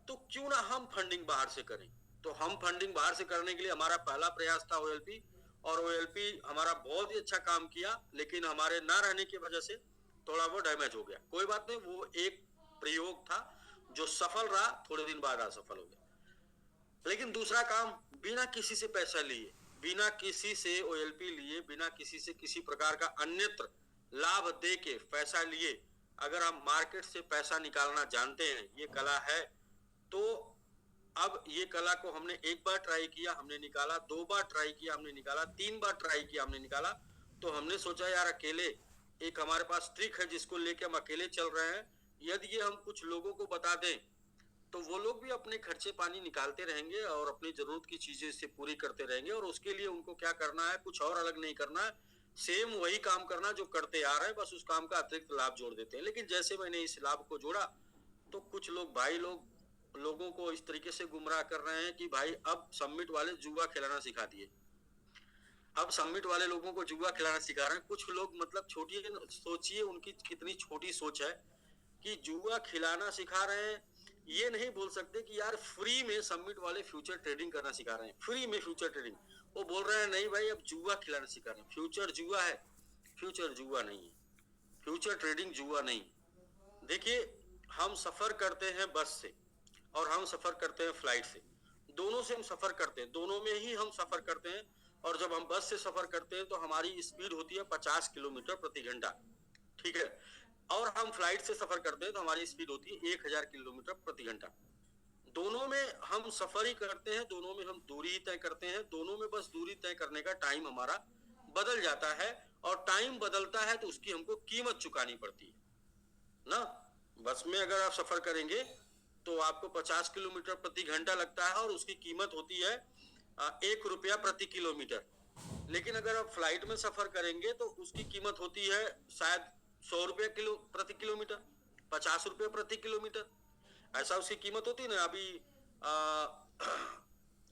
तो क्यों ना हम फंडिंग बाहर से करें। तो हम फंडिंग बाहर से करने के लिए हमारा पहला प्रयास था OLP, और OLP हमारा बहुत ही अच्छा काम किया, लेकिन हमारे ना रहने की वजह से थोड़ा वो डैमेज हो गया। कोई बात नहीं, वो एक प्रयोग था जो सफल रहा, थोड़े दिन बाद असफल हो गया। लेकिन दूसरा काम बिना किसी से पैसा लिए, बिना किसी से OLP लिए, बिना किसी से किसी प्रकार का अन्यत्र लाभ दे के पैसा लिए, अगर हम मार्केट से पैसा निकालना जानते हैं, ये कला है, तो अब ये कला को हमने एक बार ट्राई किया, हमने निकाला, 2 बार ट्राई किया, हमने निकाला, 3 बार ट्राई किया, हमने निकाला। तो हमने सोचा यार अकेले एक हमारे पास ट्रिक है जिसको लेके हम अकेले चल रहे हैं, यदि ये हम कुछ लोगों को बता दें तो वो लोग भी अपने खर्चे पानी निकालते रहेंगे और अपनी जरूरत की चीजें से पूरी करते रहेंगे, और उसके लिए उनको क्या करना है, कुछ और अलग नहीं करना है, सेम वही काम करना जो करते आ रहे हैं, बस उस काम का अतिरिक्त लाभ जोड़ देते हैं। लेकिन जैसे मैंने इस लाभ को जोड़ा तो कुछ लोग भाई लोगों को इस तरीके से गुमराह कर रहे हैं कि भाई अब समिट वाले जुआ खिलाना सिखा दिए। अब समिट वाले लोगों को जुआ खिलाना सिखा रहे हैं। कुछ लोग मतलब सोचिए उनकी कितनी छोटी सोच है कि जुआ खिलाना सिखा रहे हैं। ये नहीं बोल सकते कि यार फ्री में समिट वाले फ्यूचर ट्रेडिंग करना सिखा रहे हैं, फ्री में फ्यूचर ट्रेडिंग। वो बोल रहे हैं नहीं भाई अब जुआ खिलाना सिखा रहे हैं। फ्यूचर जुआ है? फ्यूचर जुआ नहीं है, फ्यूचर ट्रेडिंग जुआ नहीं। देखिए हम सफर करते हैं बस से और हम सफर करते हैं फ्लाइट से, दोनों से हम सफर करते हैं, दोनों में ही हम सफर करते हैं। और जब हम बस से सफर करते हैं तो हमारी स्पीड होती है 50 किलोमीटर प्रति घंटा, ठीक है, और हम फ्लाइट से सफर करते हैं तो हमारी स्पीड होती है 1000 किलोमीटर प्रति घंटा। दोनों में हम सफर ही करते हैं, दोनों में हम दूरी ही तय करते हैं, दोनों में बस दूरी तय करने का टाइम हमारा बदल जाता है, और टाइम बदलता है तो उसकी हमको कीमत चुकानी पड़ती है ना। बस में अगर आप सफर करेंगे तो आपको 50 किलोमीटर प्रति घंटा लगता है और उसकी कीमत होती है 1 रुपया प्रति किलोमीटर। लेकिन अगर आप फ्लाइट में सफर करेंगे तो उसकी कीमत होती है शायद 100 रुपया प्रति किलोमीटर, 50 रुपये प्रति किलोमीटर, ऐसा उसकी कीमत होती है ना। अभी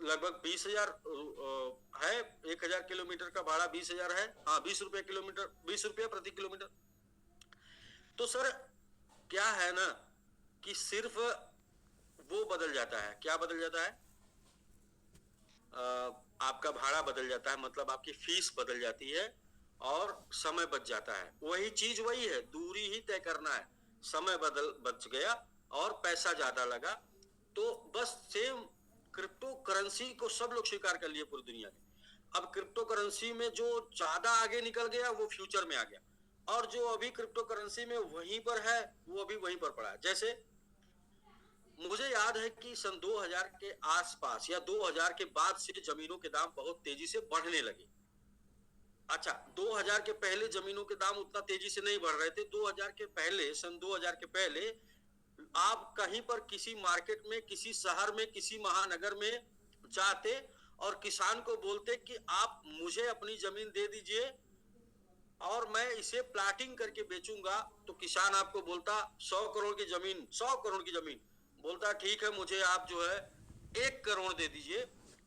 लगभग 20,000 है। 1,000 किलोमीटर का भाड़ा 20,000 है। हाँ, 20 रुपये किलोमीटर, 20 रुपये प्रति किलोमीटर। तो सर क्या है ना कि सिर्फ वो बदल जाता है। क्या बदल जाता है? आपका भाड़ा बदल जाता है, मतलब आपकी फीस बदल जाती है और समय बच जाता है। वही चीज वही है, दूरी ही तय करना है, समय बच गया और पैसा ज्यादा लगा। तो बस सेम क्रिप्टो करेंसी को सब लोग स्वीकार कर लिए पूरी दुनिया में। अब क्रिप्टो करेंसी में जो ज्यादा आगे निकल गया वो फ्यूचर में आ गया, और जो अभी क्रिप्टो करेंसी में वहीं पर है वो अभी वहीं पर पड़ा है। जैसे मुझे याद है कि सन 2000 के आसपास या 2000 के बाद से जमीनों के दाम बहुत तेजी से बढ़ने लगे। अच्छा, 2000 के पहले जमीनों के दाम उतना तेजी से नहीं बढ़ रहे थे। 2000 के पहले, सन 2000 के पहले आप कहीं पर किसी मार्केट में, किसी शहर में, किसी महानगर में जाते और किसान को बोलते कि आप मुझे अपनी जमीन दे दीजिए और मैं इसे प्लाटिंग करके बेचूंगा, तो किसान आपको बोलता 100 करोड़ की जमीन, 100 करोड़ की जमीन, बोलता ठीक है मुझे आप जो है 1 करोड़ दे दीजिए,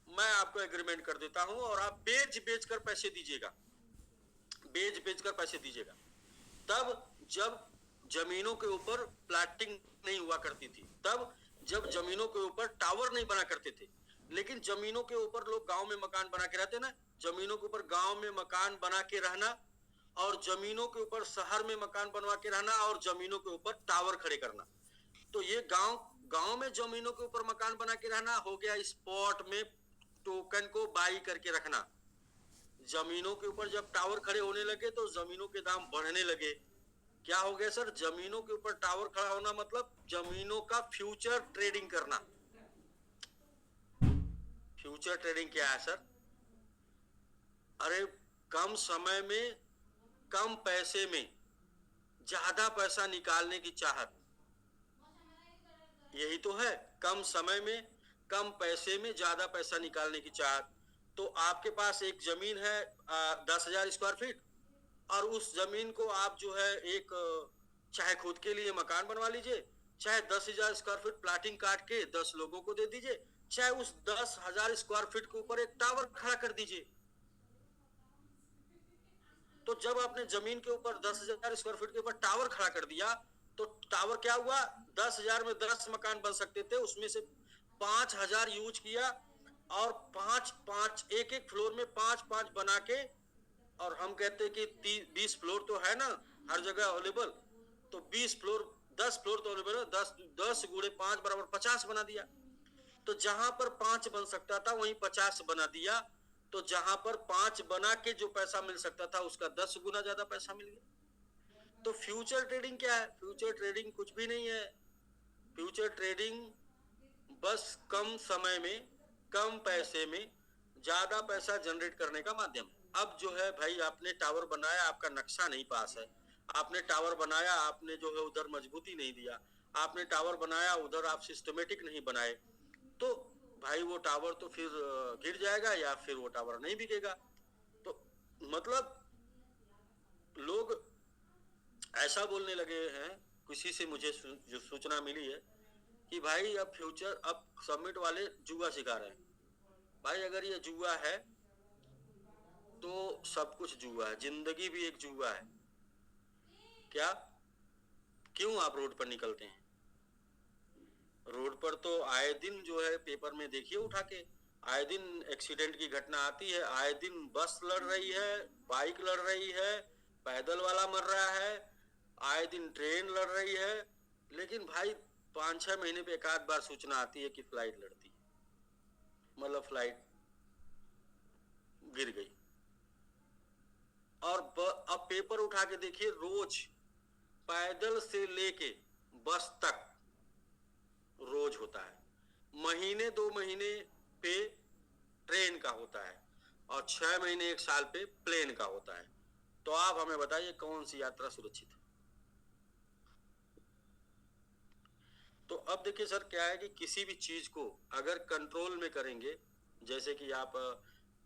मैं आपको एग्रीमेंट कर देता हूं और आप बेच कर पैसे दीजिएगा, बेच कर पैसे दीजिएगा। तब जब जमीनों के ऊपर प्लाटिंग नहीं हुआ करती थी, तब जब जमीनों के ऊपर टावर नहीं बना करते थे, लेकिन जमीनों के ऊपर लोग गांव में मकान बना के रहते ना, जमीनों के ऊपर गांव में मकान बना के रहना और जमीनों के ऊपर शहर में मकान बनवा के रहना और जमीनों के ऊपर टावर खड़े करना। तो ये गांव में जमीनों के ऊपर मकान बना के रहना हो गया स्पॉट में टोकन को बाई करके रखना। जमीनों के ऊपर जब टावर खड़े होने लगे तो जमीनों के दाम बढ़ने लगे। क्या हो गया सर? जमीनों के ऊपर टावर खड़ा होना मतलब जमीनों का फ्यूचर ट्रेडिंग करना। फ्यूचर ट्रेडिंग क्या है सर? अरे कम समय में कम पैसे में ज्यादा पैसा निकालने की चाहत, यही तो है। कम समय में कम पैसे में ज्यादा पैसा निकालने की चाहत। तो आपके पास एक जमीन है 10,000 स्क्वायर फीट, और उस जमीन को आप जो है एक चाहे खुद के लिए मकान बनवा लीजिए, चाहे 10,000 स्क्वायर फीट प्लाटिंग काट के 10 लोगों को दे दीजिए, चाहे उस 10,000 स्क्वायर फीट के ऊपर एक टावर खड़ा कर दीजिए। तो जब आपने जमीन के ऊपर 10,000 स्क्वायर फीट के ऊपर टावर खड़ा कर दिया, तो टावर क्या हुआ? 10,000 में 10 मकान बन सकते थे, उसमें से 5,000 यूज किया और 5-5 एक फ्लोर में 5-5 बना के, और हम कहते कि 20 फ्लोर तो है ना हर जगह अवेलेबल, तो 20 फ्लोर 10 फ्लोर तो अवेलेबल है, 10 गुणे 5 बराबर 50 बना दिया। तो जहां पर 5 बन सकता था वहीं 50 बना दिया। तो जहां पर 5 बना के जो पैसा मिल सकता था उसका 10 गुना ज्यादा पैसा मिल गया। तो फ्यूचर ट्रेडिंग क्या है? फ्यूचर ट्रेडिंग कुछ भी नहीं है। फ्यूचर ट्रेडिंग बस कम समय में कम पैसे में ज्यादा पैसा जनरेट करने का माध्यम है। अब जो है भाई, आपने टावर बनाया, आपका नक्शा नहीं पास है, आपने टावर बनाया, आपने जो है उधर मजबूती नहीं दिया, आपने टावर बनाया उधर आप सिस्टमेटिक नहीं बनाए, तो भाई वो टावर तो फिर गिर जाएगा या फिर वो टावर नहीं बिकेगा। तो मतलब लोग ऐसा बोलने लगे हैं, किसी से मुझे जो सूचना मिली है कि भाई अब फ्यूचर, अब समिट वाले जुआ सिखा रहे हैं। भाई अगर ये जुआ है तो सब कुछ जुआ है, जिंदगी भी एक जुआ है। क्या? क्यों आप रोड पर निकलते हैं? रोड पर तो आए दिन जो है पेपर में देखिए उठा के, आए दिन एक्सीडेंट की घटना आती है, आए दिन बस लड़ रही है, बाइक लड़ रही है, पैदल वाला मर रहा है, आए दिन ट्रेन लड़ रही है। लेकिन भाई 5-6 महीने पे एक आध बार सूचना आती है कि फ्लाइट लड़ती है, मतलब फ्लाइट गिर गई। और अब पेपर उठा के देखिए, रोज पैदल से लेके बस तक रोज होता है। महीने 2 महीने पे ट्रेन का होता है और 6 महीने 1 साल पे प्लेन का होता है। तो आप हमें बताइए कौन सी यात्रा सुरक्षित है? तो अब देखिए सर, क्या है कि किसी भी चीज को अगर कंट्रोल में करेंगे, जैसे कि आप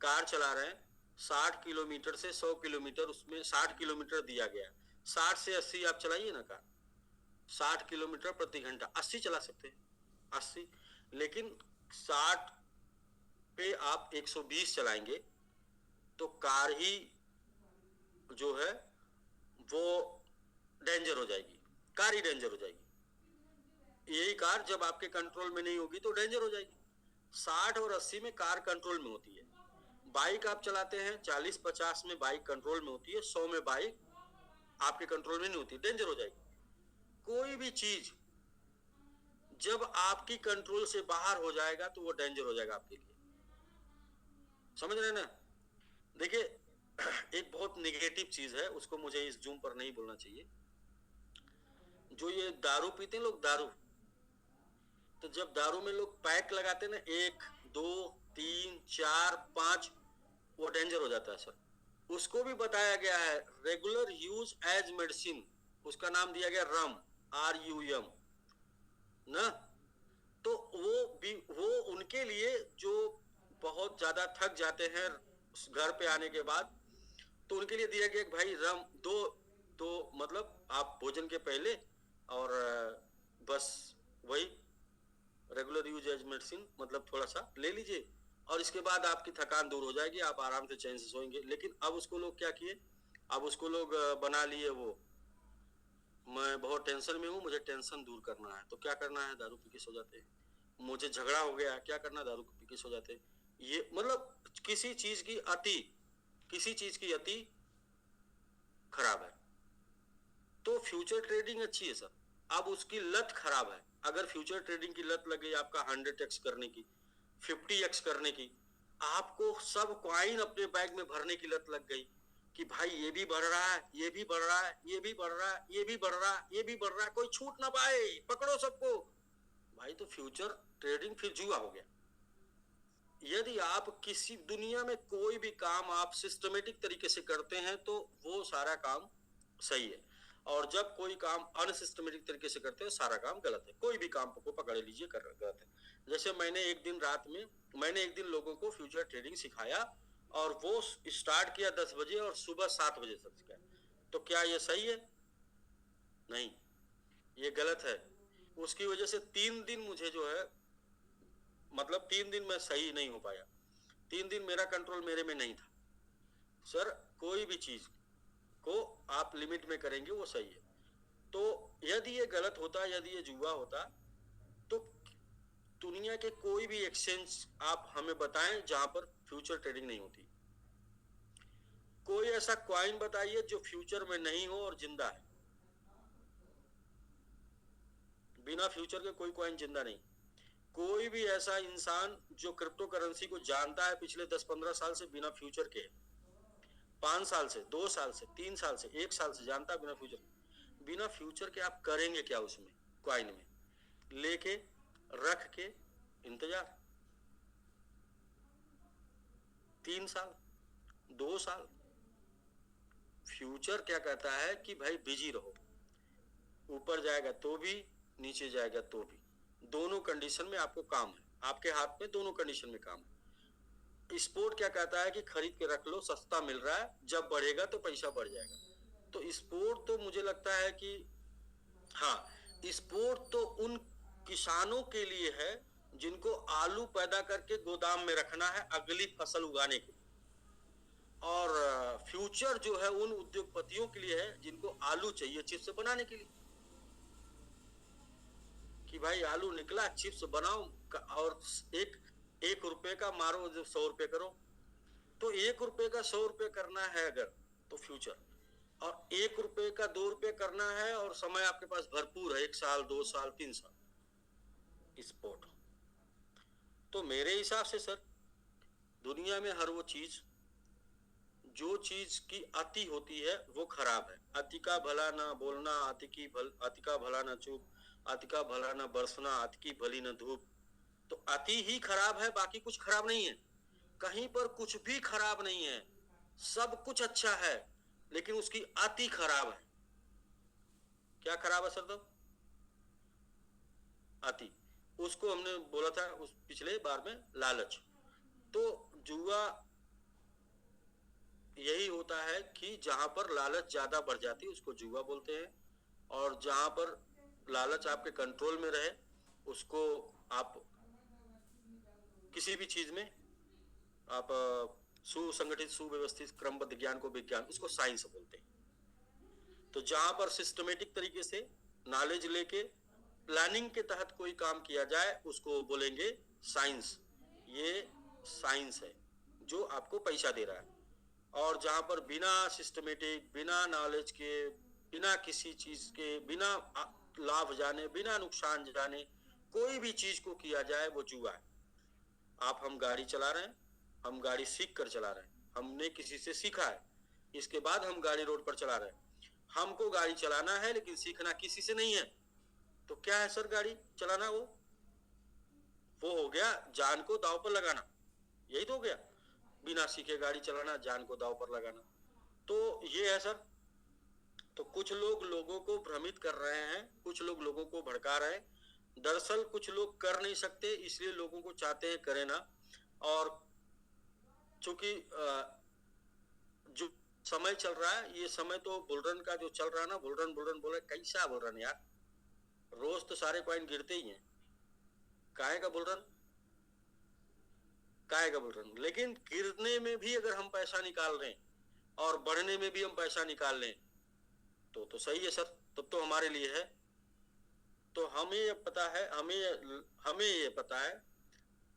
कार चला रहे हैं, 60 किलोमीटर से 100 किलोमीटर, उसमें 60 किलोमीटर दिया गया है, 60 से 80 आप चलाइए ना कार, 60 किलोमीटर प्रति घंटा, 80 चला सकते हैं, 80। लेकिन 60 पे आप 120 चलाएंगे तो कार ही जो है वो डेंजर हो जाएगी, कार ही डेंजर हो जाएगी। यही कार जब आपके कंट्रोल में नहीं होगी तो डेंजर हो जाएगी। 60 और 80 में कार कंट्रोल में होती है। बाइक आप चलाते हैं 40-50 में बाइक कंट्रोल में होती है, 100 में बाइक आपके कंट्रोल में नहीं होती, डेंजर हो जाएगी। कोई भी चीज जब आपकी कंट्रोल से बाहर हो जाएगा तो वो डेंजर हो जाएगा आपके लिए, समझ रहे हैं ना। देखिए एक बहुत नेगेटिव चीज है, उसको मुझे इस जूम पर नहीं बोलना चाहिए। जो ये दारू पीते हैं लोग, दारू, तो जब दारू में लोग पैक लगाते हैं ना 1 2 3 4 5, वो डेंजर हो जाता है सर। उसको भी बताया गया है रेगुलर यूज एज मेडिसिन, उसका नाम दिया गया रम, RUM ना। तो वो उनके लिए जो बहुत ज्यादा थक जाते हैं घर पे आने के बाद, तो उनके लिए दिया गया कि भाई रम दो मतलब आप भोजन के पहले और बस वही रेगुलर यूज एज मेडिसिन, मतलब थोड़ा सा ले लीजिए और इसके बाद आपकी थकान दूर हो जाएगी, आप आराम से चैन से सोएंगे। लेकिन अब उसको लोग क्या किए, अब उसको लोग बना लिए वो, मैं बहुत टेंशन में हूँ, मुझे टेंशन दूर करना है, तो क्या करना है, दारू पी के सो जाते हैं। मुझे झगड़ा हो गया, क्या करना, दारू पी के सो जाते हैं। ये मतलब किसी चीज की अति खराब है। तो फ्यूचर ट्रेडिंग अच्छी है सर, अब उसकी लत खराब है। अगर फ्यूचर ट्रेडिंग की लत लग गई आपका 100x करने की, 50x करने की, आपको सब कॉइन अपने बैग में भरने की लत लग गई कि भाई ये भी बढ़ रहा है, ये भी बढ़ रहा है, ये भी बढ़ रहा है, ये भी बढ़ रहा है, ये भी बढ़ रहा है, कोई छूट ना पाए, पकड़ो सबको भाई, तो फ्यूचर ट्रेडिंग फिर जुआ हो गया। यदि आप किसी दुनिया में कोई भी काम आप सिस्टमेटिक तरीके से करते हैं तो वो सारा काम सही है, और जब कोई काम अनसिस्टमेटिक तरीके से करते हैं सारा काम गलत है। कोई भी काम को पकड़ लीजिए गलत है। जैसे मैंने एक दिन लोगों को फ्यूचर ट्रेडिंग सिखाया और वो स्टार्ट किया 10 बजे और सुबह 7 बजे तक सिखाया, तो क्या ये सही है? नहीं, ये गलत है। उसकी वजह से 3 दिन मुझे जो है, मतलब 3 दिन मैं सही नहीं हो पाया, 3 दिन मेरा कंट्रोल मेरे में नहीं था। सर कोई भी चीज को आप लिमिट में करेंगे वो सही है। तो यदि ये गलत होता, यदि ये जुआ होता, तो दुनिया के कोई भी एक्सचेंज आप हमें बताएं जहां पर फ्यूचर ट्रेडिंग नहीं होती। कोई ऐसा कॉइन बताइए जो फ्यूचर में नहीं हो और जिंदा है। बिना फ्यूचर के कोई कॉइन जिंदा नहीं। कोई भी ऐसा इंसान जो क्रिप्टो करेंसी को जानता है पिछले 10-15 साल से बिना फ्यूचर के, 5 साल से, 2 साल से, 3 साल से, 1 साल से जानता है बिना फ्यूचर के आप करेंगे क्या उसमें, कॉइन में लेके रख के इंतजार 3 साल 2 साल। फ्यूचर क्या कहता है कि भाई बिजी रहो, ऊपर जाएगा तो भी नीचे जाएगा तो भी, दोनों कंडीशन में आपको काम है, आपके हाथ में दोनों कंडीशन में काम है। स्पोर्ट क्या कहता है कि खरीद के रख लो, सस्ता मिल रहा है, जब बढ़ेगा तो पैसा बढ़ जाएगा। तो स्पोर्ट तो मुझे लगता है कि हाँ, स्पोर्ट तो उन किसानों के लिए है जिनको आलू पैदा करके गोदाम में रखना है अगली फसल उगाने के लिए, और फ्यूचर जो है उन उद्योगपतियों के लिए है जिनको आलू चाहिए चिप्स बनाने के लिए, कि भाई आलू निकला, चिप्स बनाओ, और एक रुपए का मारो, 100 रुपए करो। तो 1 रुपए का 100 रुपए करना है अगर, तो फ्यूचर, और 1 रुपए का 2 रुपए करना है और समय आपके पास भरपूर है, 1 साल 2 साल 3 साल, स्पोर्ट। तो मेरे हिसाब से सर दुनिया में हर वो चीज, जो चीज की अति होती है वो खराब है। अति का भला ना बोलना, अति का भला ना चूप, अति का भला ना बरसना, अति की भली ना धूप। तो अति ही खराब है, बाकी कुछ खराब नहीं है, कहीं पर कुछ भी खराब नहीं है, सब कुछ अच्छा है, लेकिन उसकी अति खराब है। क्या खराब है सर? तो अति, उसको हमने बोला था उस पिछले बार में, लालच। तो जुआ यही होता है कि जहां पर लालच ज्यादा बढ़ जाती है उसको जुआ बोलते हैं, और जहां पर लालच आपके कंट्रोल में रहे उसको आप किसी भी चीज में आप सुसंगठित सुव्यवस्थित क्रमबद्ध ज्ञान को विज्ञान, उसको साइंस बोलते हैं। तो जहां पर सिस्टमेटिक तरीके से नॉलेज लेके प्लानिंग के तहत कोई काम किया जाए उसको बोलेंगे साइंस। ये साइंस है जो आपको पैसा दे रहा है। और जहां पर बिना सिस्टमेटिक, बिना नॉलेज के, बिना किसी चीज के, बिना लाभ जाने, बिना नुकसान जाने कोई भी चीज को किया जाए वो जुआ है। हम गाड़ी चला रहे हैं, हम गाड़ी सीख कर चला रहे हैं, हमने किसी से सीखा है, इसके बाद हम गाड़ी रोड पर चला रहे हैं। हमको गाड़ी चलाना है लेकिन सीखना किसी से नहीं है, तो क्या है सर गाड़ी चलाना? वो हो गया जान को दांव पर लगाना, यही तो हो गया। बिना सीखे गाड़ी चलाना, जान को दांव पर लगाना, तो ये है सर। तो कुछ लोग लोगों को भ्रमित कर रहे हैं, कुछ लोग लोगों को भड़का रहे हैं। दरअसल कुछ लोग कर नहीं सकते, इसलिए लोगों को चाहते हैं करे ना। और चूंकि जो समय चल रहा है, ये समय तो बुलरन का जो चल रहा है ना, बुलरन बुलरन बोल रहे, कैसा बुलरन यार? रोज तो सारे कॉइन गिरते ही हैं, काहे का बुलरन, काहे का बुलरन? लेकिन गिरने में भी अगर हम पैसा निकाल रहे हैं और बढ़ने में भी हम पैसा निकाल लें तो सही है सर, तब तो हमारे लिए है। तो हमें ये पता है, हमें ये पता है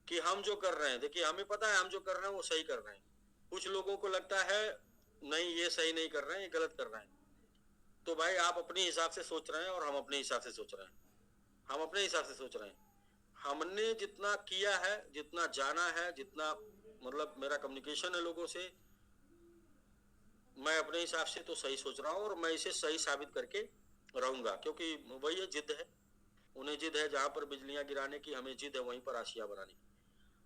कि हम जो कर रहे हैं, देखिए हमें पता है हम जो कर रहे हैं वो सही कर रहे हैं। कुछ लोगों को लगता है नहीं ये सही नहीं कर रहे हैं, ये गलत कर रहे हैं। तो भाई आप अपने हिसाब से सोच रहे हैं और हम अपने हिसाब से सोच रहे हैं, हम अपने हिसाब से सोच रहे हैं। हमने जितना किया है, जितना जाना है, जितना मतलब मेरा कम्युनिकेशन है लोगों से, मैं अपने हिसाब से तो सही सोच रहा हूँ और मैं इसे सही साबित करके रहूंगा, क्योंकि वही है, जिद है, उन्हें जिद है जहां पर बिजलियां गिराने की, हमें जिद है वहीं पर आशिया बनाने की।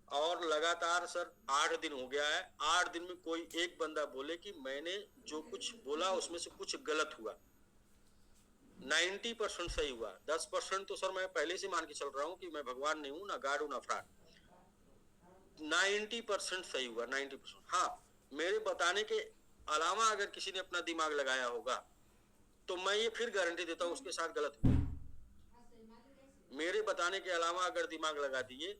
और लगातार सर 8 दिन हो गया है, 8 दिन में कोई एक बंदा बोले कि मैंने जो कुछ बोला उसमें से कुछ गलत हुआ। 90% सही हुआ, 10% तो सर मैं पहले से मान के चल रहा हूँ कि मैं भगवान नहीं हूँ, ना गाड हूँ, ना फ्रॉड। 90% सही हुआ, 90%। हाँ, मेरे बताने के अलावा अगर किसी ने अपना दिमाग लगाया होगा तो मैं ये फिर गारंटी देता हूँ उसके साथ गलत हुआ। मेरे बताने के अलावा अगर दिमाग लगा दिए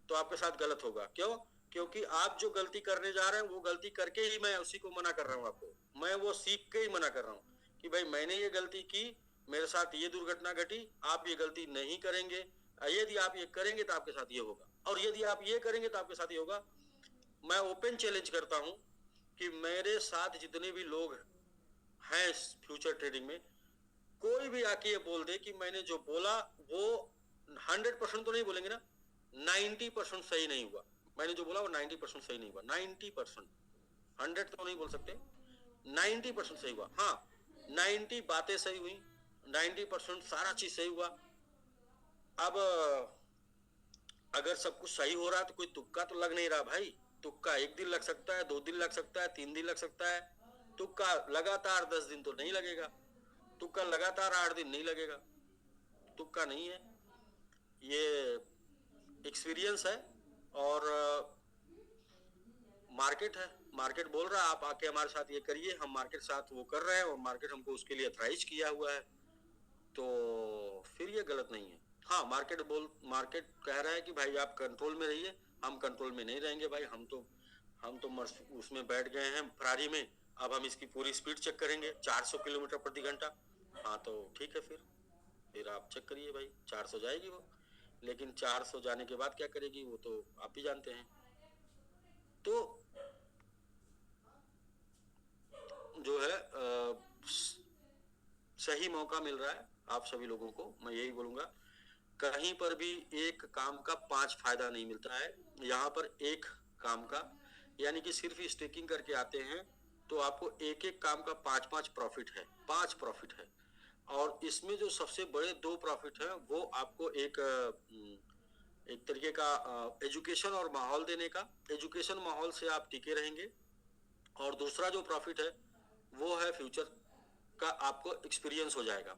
तो आपके साथ गलत होगा। क्यों? क्योंकि आप जो गलती करने जा रहे हैं वो गलती करके ही मैं उसी को मना कर रहा हूँ आपको। मैं वो सीख के ही मना कर रहा हूँ कि भाई मैंने ये गलती की, मेरे साथ ये दुर्घटना घटी, आप ये गलती नहीं करेंगे। यदि आप ये करेंगे तो आपके साथ ये होगा, और यदि आप ये करेंगे तो आपके साथ ये होगा। मैं ओपन चैलेंज करता हूँ कि मेरे साथ जितने भी लोग हैं फ्यूचर ट्रेडिंग में, कोई भी आके ये बोल दे कि मैंने जो बोला वो 100% तो नहीं बोलेंगे ना, 90% सही नहीं हुआ। मैंने जो बोला वो 90% सही नहीं हुआ, 90%, 100 तो नहीं बोल सकते, 90% सही हुआ। हाँ, 90 बातें सही हुई, 90% सारा चीज सही हुआ। अब अगर सब कुछ सही हो रहा है तो कोई तुक्का तो लग नहीं रहा भाई। तुक्का 1 दिन लग सकता है, 2 दिन लग सकता है, 3 दिन लग सकता है। तुक्का लगातार 10 दिन तो नहीं लगेगा, तुक्का लगातार 8 दिन नहीं लगेगा। तुक्का नहीं है, ये एक्सपीरियंस है। और मार्केट है, मार्केट बोल रहा है आप आके हमारे साथ ये करिए, हम मार्केट साथ वो कर रहे हैं और मार्केट हमको उसके लिए अथराइज किया हुआ है, तो फिर ये गलत नहीं है। हाँ, मार्केट कह रहा है कि भाई आप कंट्रोल में रहिए, हम कंट्रोल में नहीं रहेंगे भाई, हम तो उसमें बैठ गए हैं फरारी में, अब हम इसकी पूरी स्पीड चेक करेंगे 400 किलोमीटर प्रति घंटा। हाँ तो ठीक है, फिर आप चेक करिए भाई, 400 जाएगी वो, लेकिन 400 जाने के बाद क्या करेगी वो तो आप ही जानते हैं। तो जो है सही मौका मिल रहा है आप सभी लोगों को। मैं यही बोलूंगा, कहीं पर भी एक काम का 5 फायदा नहीं मिलता है, यहाँ पर एक काम का, यानी कि सिर्फ स्टेकिंग करके आते हैं तो आपको एक एक काम का 5 प्रॉफिट है, 5 प्रॉफिट है। और इसमें जो सबसे बड़े 2 प्रॉफिट है वो आपको एक तरीके का एजुकेशन और माहौल देने का, एजुकेशन माहौल से आप टिके रहेंगे। और दूसरा जो प्रॉफिट है वो है फ्यूचर का आपको एक्सपीरियंस हो जाएगा।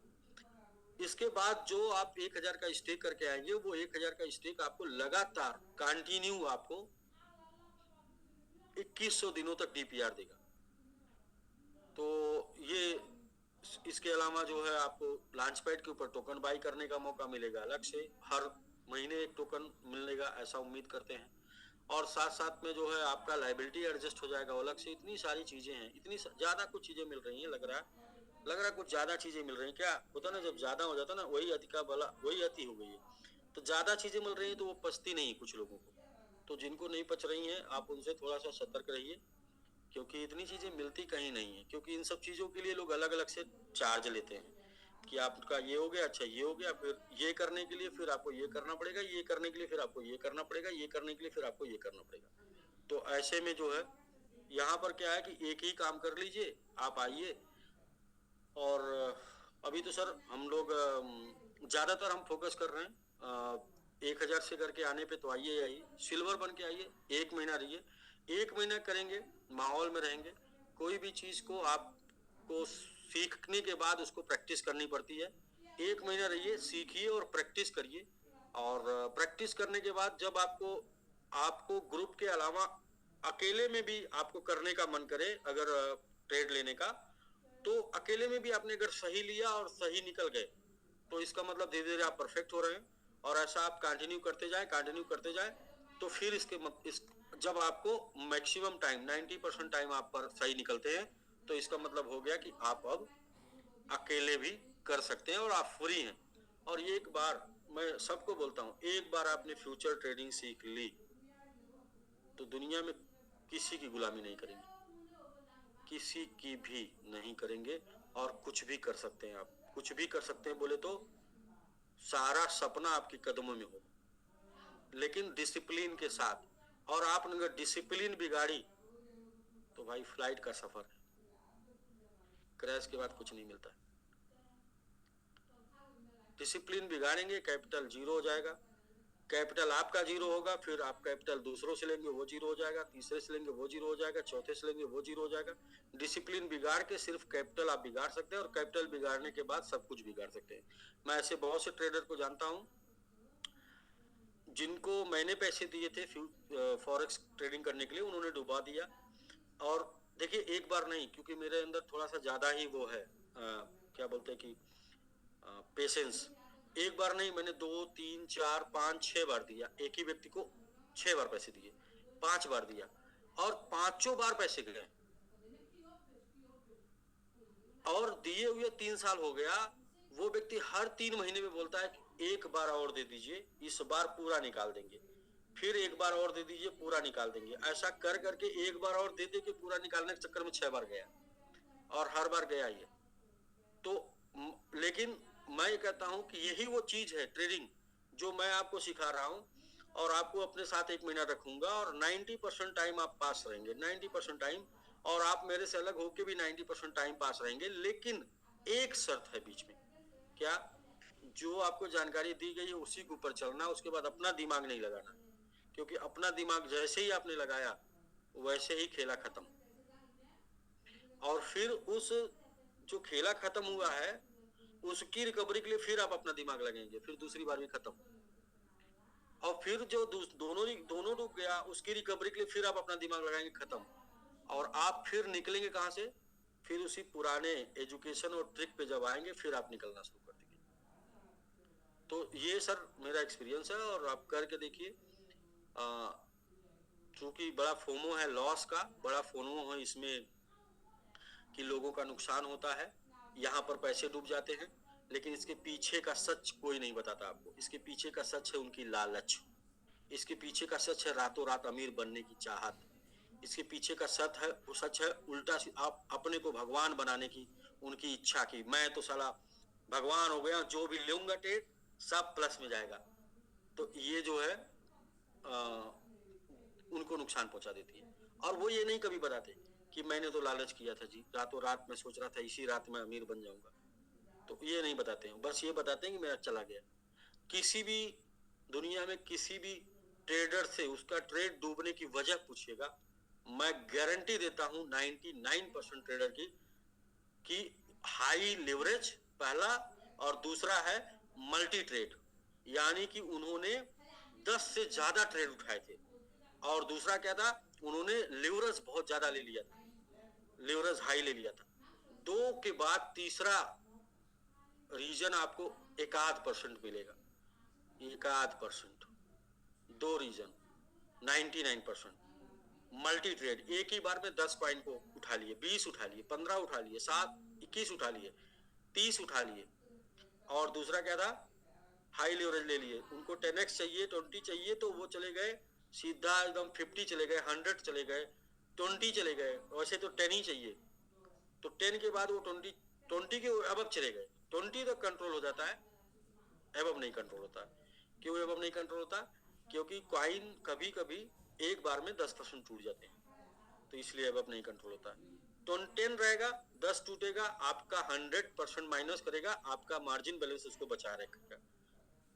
इसके बाद जो आप 1000 का स्टेक करके आएंगे, वो 1000 का स्टेक आपको लगातार कंटिन्यू आपको 2100 दिनों तक डीपीआर देगा। तो ये इसके अलावा जो है आपको लॉन्च पैड के ऊपर टोकन बाई करने का मौका मिलेगा अलग से, हर महीने एक टोकन मिलेगा ऐसा उम्मीद करते हैं। और साथ साथ में जो है आपका लाइबिलिटी एडजस्ट हो जाएगा अलग से। इतनी सारी चीजें हैं, इतनी ज्यादा कुछ चीजें मिल रही हैं, लग रहा है कुछ ज्यादा चीजें मिल रही हैं। क्या होता ना, जब ज्यादा हो जाता ना, वही अति का भला वही अति हो गई है। तो ज्यादा चीजें मिल रही हैं तो वो पचती नहीं कुछ लोगों को। तो जिनको नहीं पच रही हैं आप उनसे थोड़ा सा सतर्क रहिए, क्योंकि इतनी चीजें मिलती कहीं नहीं है। क्योंकि इन सब चीजों के लिए लोग अलग अलग से चार्ज लेते हैं कि आपका ये हो गया, अच्छा ये हो गया, फिर ये करने के लिए फिर आपको ये करना पड़ेगा, ये करने के लिए फिर आपको ये करना पड़ेगा, ये करने के लिए फिर आपको ये करना पड़ेगा। तो ऐसे में जो है यहाँ पर क्या है कि एक ही काम कर लीजिए, आप आइए। और अभी तो सर हम लोग ज्यादातर हम फोकस कर रहे हैं 1000 से करके आने पे। तो आइए, आइए सिल्वर बन के आइए, 1 महीना रहिए, 1 महीना करेंगे, माहौल में रहेंगे। कोई भी चीज को आपको सीखने के बाद उसको प्रैक्टिस करनी पड़ती है। 1 महीना रहिए, सीखिए और प्रैक्टिस करिए। और प्रैक्टिस करने के बाद जब आपको ग्रुप के अलावा अकेले में भी आपको करने का मन करे, अगर ट्रेड लेने का, तो अकेले में भी आपने अगर सही लिया और सही निकल गए तो इसका मतलब धीरे धीरे आप परफेक्ट हो रहे हैं। और ऐसा आप कंटिन्यू करते जाए तो फिर जब आपको मैक्सिमम टाइम 90% टाइम आप पर सही निकलते हैं तो इसका मतलब हो गया कि आप अब अकेले भी कर सकते हैं और आप फ्री हैं। और एक बार मैं सबको बोलता हूँ, एक बार आपने फ्यूचर ट्रेडिंग सीख ली तो दुनिया में किसी की गुलामी नहीं करेंगे, किसी की भी नहीं करेंगे। और कुछ भी कर सकते हैं, आप कुछ भी कर सकते हैं। बोले तो सारा सपना आपके कदमों में हो, लेकिन डिसिप्लिन के साथ। और आपने अगर डिसिप्लिन बिगाड़ी तो भाई फ्लाइट का सफर है, क्रैश के बाद कुछ नहीं मिलता है। डिसिप्लिन बिगाड़ेंगे, कैपिटल जीरो हो जाएगा। कैपिटल आपका जीरो होगा, फिर आप कैपिटल दूसरों से लेंगे वो जीरो हो जाएगा, तीसरे से लेंगे वो जीरो हो जाएगा, चौथे से लेंगे वो जीरो हो जाएगा। डिसिप्लिन बिगाड़ के सिर्फ कैपिटल आप बिगाड़ सकते हैं, और कैपिटल बिगाड़ने के बाद सब कुछ बिगाड़ सकते हैं। मैं ऐसे बहुत से ट्रेडर को जानता हूं जिनको मैंने पैसे दिए थे फॉरेक्स ट्रेडिंग करने के लिए, उन्होंने डुबा दिया। और देखिए एक बार नहीं, क्योंकि मेरे अंदर थोड़ा सा ज्यादा ही वो है क्या बोलते हैं कि पेशेंस। एक बार नहीं, मैंने 2 3 4 5 6 बार दिया। एक ही व्यक्ति को 6 बार पैसे दिए, 5 बार दिया, और 5 बार पैसे गए। और दिए हुए 3 साल हो गया। वो व्यक्ति हर 3 महीने में बोलता है कि एक बार और दे दीजिए, इस बार पूरा निकाल देंगे, फिर एक बार और दे दीजिए, पूरा निकाल देंगे। ऐसा कर करके एक बार और दे दे के पूरा निकालने के चक्कर में 6 बार गया, और हर बार गया ये। तो लेकिन मैं कहता हूं कि यही वो चीज है ट्रेडिंग जो मैं आपको सिखा रहा हूं, और आपको अपने साथ 1 महीना रखूंगा, और 90% टाइम आप पास रहेंगे, 90% टाइम। और आप मेरे से अलग होके भी 90% टाइम पास रहेंगे। लेकिन एक शर्त है बीच में, क्या? जो आपको जानकारी दी गई है उसी के ऊपर चलना, उसके बाद अपना दिमाग नहीं लगाना। क्योंकि अपना दिमाग जैसे ही आपने लगाया वैसे ही खेला खत्म। और फिर उस जो खेला खत्म हुआ है उसकी रिकवरी के लिए फिर आप अपना दिमाग लगाएंगे, फिर दूसरी बार भी खत्म। और फिर जो दोनों डूब गया उसकी रिकवरी के लिए फिर आप अपना दिमाग लगाएंगे, खत्म। और आप फिर निकलेंगे कहां से? फिर उसी पुराने एजुकेशन और ट्रिक पे जब आएंगे फिर आप निकलना शुरू कर देंगे। तो ये सर मेरा एक्सपीरियंस है, और आप करके देखिए। चूंकि बड़ा फोमो है लॉस का, बड़ा फोमो है इसमें कि लोगों का नुकसान होता है, यहाँ पर पैसे डूब जाते हैं। लेकिन इसके पीछे का सच कोई नहीं बताता आपको। इसके पीछे का सच है उनकी लालच, इसके पीछे का सच है रातों रात अमीर बनने की चाहत, इसके पीछे का सच है उल्टा आप अपने को भगवान बनाने की उनकी इच्छा की। मैं तो साला भगवान हो गया, जो भी लूंगा ट्रेड सब प्लस में जाएगा। तो ये जो है उनको नुकसान पहुंचा देती है। और वो ये नहीं कभी बताते कि मैंने तो लालच किया था जी, रातों रात मैं सोच रहा था इसी रात में अमीर बन जाऊंगा। तो ये नहीं बताते हैं, बस ये बताते हैं कि मेरा चला गया। किसी भी दुनिया में किसी भी ट्रेडर से उसका ट्रेड डूबने की वजह पूछिएगा, मैं गारंटी देता हूं 99% ट्रेडर की कि हाई लिवरेज पहला, और दूसरा है मल्टी ट्रेड, यानी कि उन्होंने 10 से ज्यादा ट्रेड उठाए थे। और दूसरा क्या था, उन्होंने लिवरेज बहुत ज्यादा ले लिया था, लिवरेज हाई ले लिया था। 2 के बाद तीसरा रीजन आपको 1% मिलेगा, 1%, 2 रीजन। 99%। मल्टी ट्रेड, एक ही बार में 10 कॉइन को उठा लिए, 20 उठा लिए, 15 उठा लिए, 7, 21 उठा लिए, 30 उठा लिए। और दूसरा क्या था, हाई लेवरेज ले लिए। उनको 10x चाहिए, 20 चाहिए, तो वो चले गए सीधा एकदम 50 चले गए, 100 चले गए, 20 चले गए। वैसे तो 10 ही चाहिए, तो 10 के बाद वो 20 के अब चले गए। 20 तक कंट्रोल हो जाता है, एबव नहीं कंट्रोल होता। क्यों एबव नहीं कंट्रोल होता? क्योंकि कॉइन कभी कभी एक बार में 10% टूट जाते हैं, तो इसलिए एबव नहीं कंट्रोल होता। तो 10 रहेगा, 10 टूटेगा, आपका 100% माइनस करेगा, आपका मार्जिन बैलेंस उसको बचा रखेगा।